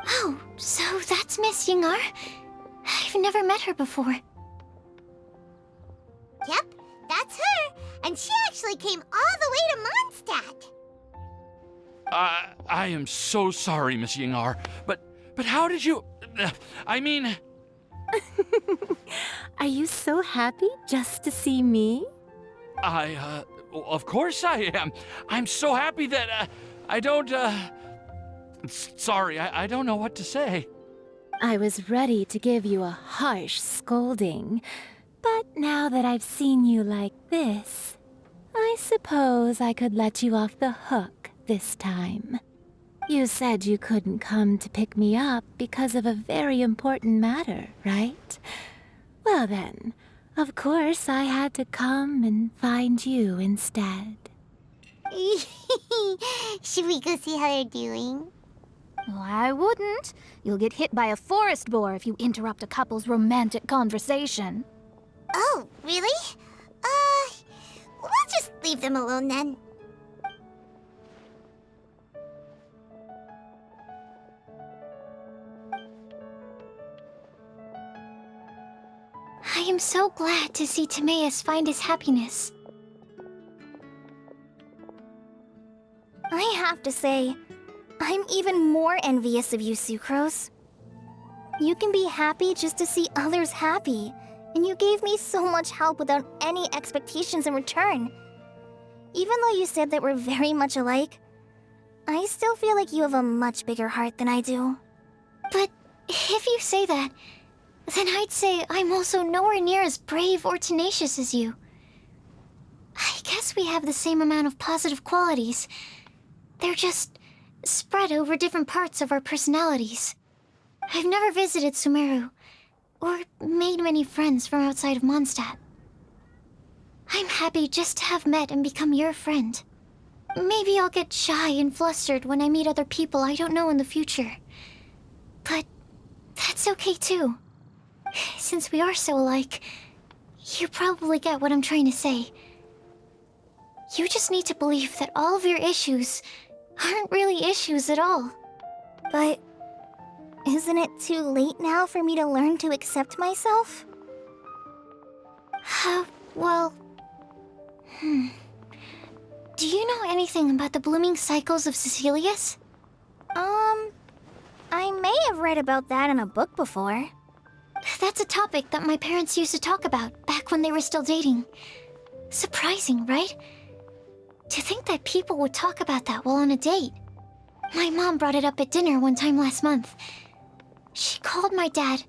Oh, so that's Miss Yingar? I've never met her before. Yep, that's her. And she actually came all the way to Mondstadt. I am so sorry, Miss Yingar, but how did you... I mean... Are you so happy just to see me? Of course I am. I'm so happy that, I don't, Sorry, I don't know what to say. I was ready to give you a harsh scolding, but now that I've seen you like this, I suppose I could let you off the hook this time. You said you couldn't come to pick me up because of a very important matter, right? Well then, of course I had to come and find you instead. Should we go see how they're doing? Oh, I wouldn't. You'll get hit by a forest boar if you interrupt a couple's romantic conversation. Oh, really? We'll just leave them alone then. I am so glad to see Timaeus find his happiness. I have to say, I'm even more envious of you, Sucrose. You can be happy just to see others happy, and you gave me so much help without any expectations in return. Even though you said that we're very much alike, I still feel like you have a much bigger heart than I do. But if you say that, then I'd say I'm also nowhere near as brave or tenacious as you. I guess we have the same amount of positive qualities. They're just spread over different parts of our personalities. I've never visited Sumeru, or made many friends from outside of Mondstadt. I'm happy just to have met and become your friend. Maybe I'll get shy and flustered when I meet other people I don't know in the future. But that's okay too. Since we are so alike, you probably get what I'm trying to say. You just need to believe that all of your issues aren't really issues at all. But isn't it too late now for me to learn to accept myself? Well... Do you know anything about the blooming cycles of Cecilius? I may have read about that in a book before. That's a topic that my parents used to talk about back when they were still dating. Surprising, right? To think that people would talk about that while on a date. My mom brought it up at dinner one time last month. She called my dad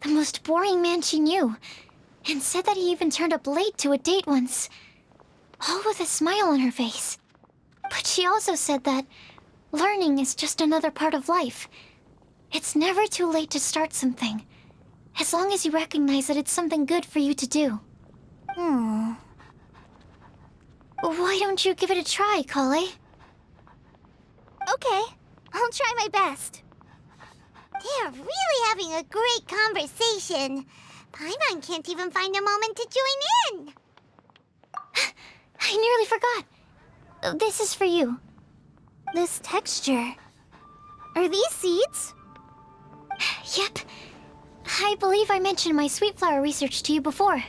the most boring man she knew, and said that he even turned up late to a date once, all with a smile on her face. But she also said that learning is just another part of life. It's never too late to start something, as long as you recognize that it's something good for you to do. Why don't you give it a try, Kale? Okay, I'll try my best. They're really having a great conversation. Paimon can't even find a moment to join in. I nearly forgot. This is for you. This texture. Are these seeds? Yep. I believe I mentioned my sweet flower research to you before.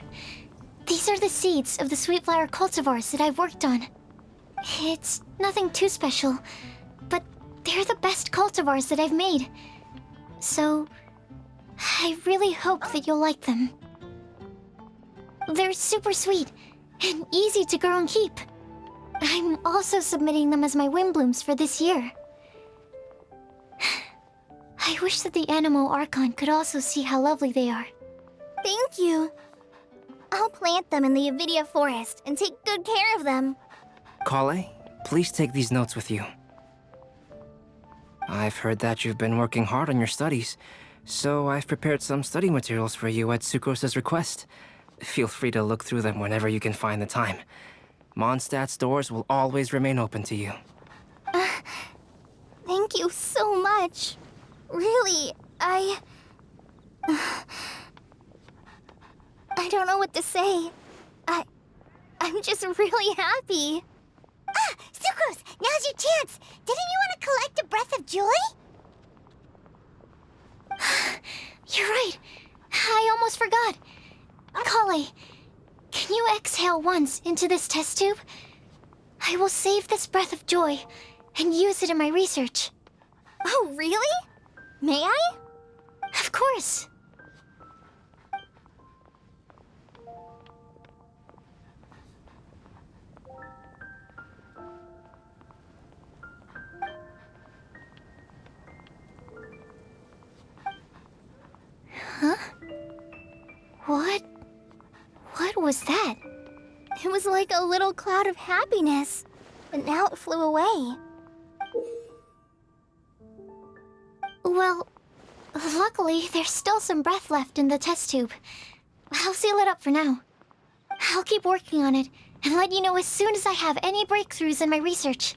These are the seeds of the sweet flower cultivars that I've worked on. It's nothing too special, but they're the best cultivars that I've made. So, I really hope that you'll like them. They're super sweet and easy to grow and keep. I'm also submitting them as my Windblooms for this year. I wish that the Animo Archon could also see how lovely they are. Thank you. I'll plant them in the Avidia forest and take good care of them. Kale, please take these notes with you. I've heard that you've been working hard on your studies, so I've prepared some study materials for you at Sucrose's request. Feel free to look through them whenever you can find the time. Mondstadt's doors will always remain open to you. Thank you so much. Really, I don't know what to say. I'm just really happy. Sucrose, now's your chance. Didn't you want to collect a breath of joy? You're right. I almost forgot. Kale, can you exhale once into this test tube? I will save this breath of joy and use it in my research. Oh, really? May I? Of course. Huh? What was that? It was like a little cloud of happiness, but now it flew away. Well, luckily, there's still some breath left in the test tube. I'll seal it up for now. I'll keep working on it and let you know as soon as I have any breakthroughs in my research.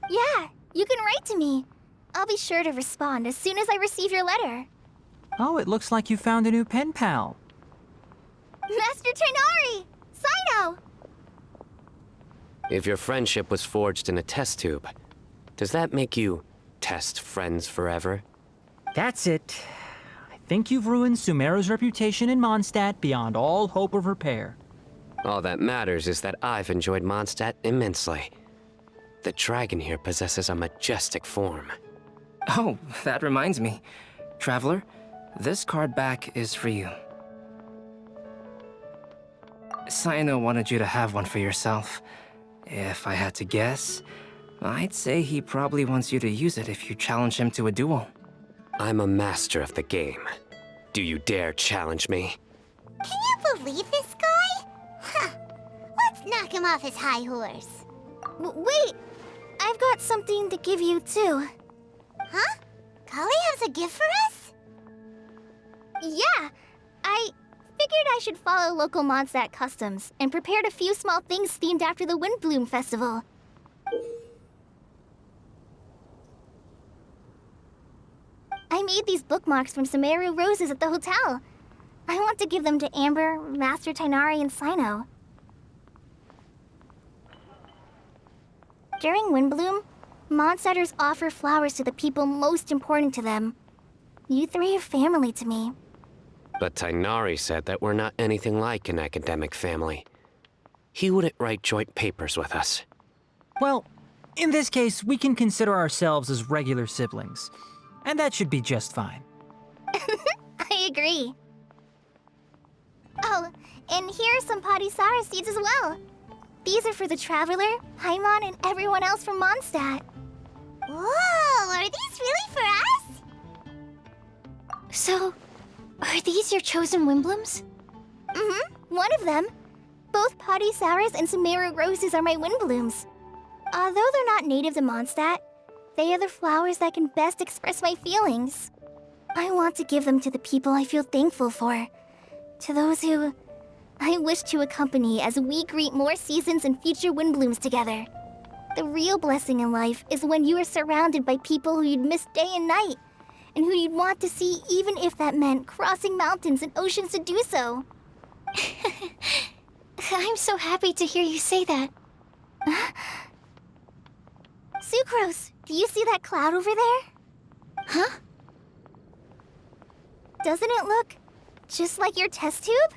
Yeah, you can write to me. I'll be sure to respond as soon as I receive your letter. Oh, it looks like you found a new pen pal. Master Tainari! Sino! If your friendship was forged in a test tube, does that make you test friends forever? That's it. I think you've ruined Sumeru's reputation in Mondstadt beyond all hope of repair. All that matters is that I've enjoyed Mondstadt immensely. The dragon here possesses a majestic form. Oh, that reminds me. Traveler, this card back is for you. Sino wanted you to have one for yourself. If I had to guess, I'd say he probably wants you to use it if you challenge him to a duel. I'm a master of the game. Do you dare challenge me? Can you believe this guy? Huh. Let's knock him off his high horse. Wait! I've got something to give you, too. Huh? Kale has a gift for us? Yeah! I figured I should follow local Mondstadt customs and prepared a few small things themed after the Windblume festival. I made these bookmarks from Sumeru roses at the hotel. I want to give them to Amber, Master Tainari, and Sino. During Windblume, Mondstadters offer flowers to the people most important to them. You three are family to me. But Tainari said that we're not anything like an academic family. He wouldn't write joint papers with us. Well, in this case, we can consider ourselves as regular siblings. And that should be just fine. I agree. Oh, and here are some Padisara seeds as well. These are for the Traveler, Paimon, and everyone else from Mondstadt. Whoa, are these really for us? So, are these your chosen Windblooms? Mm-hmm, one of them. Both Padisauras and Sumeru roses are my Windblooms. Although they're not native to Mondstadt, they are the flowers that can best express my feelings. I want to give them to the people I feel thankful for. To those who I wish to accompany as we greet more seasons and future Windblooms together. The real blessing in life is when you are surrounded by people who you'd miss day and night, and who you'd want to see even if that meant crossing mountains and oceans to do so. I'm so happy to hear you say that. Sucrose, do you see that cloud over there? Huh? Doesn't it look just like your test tube?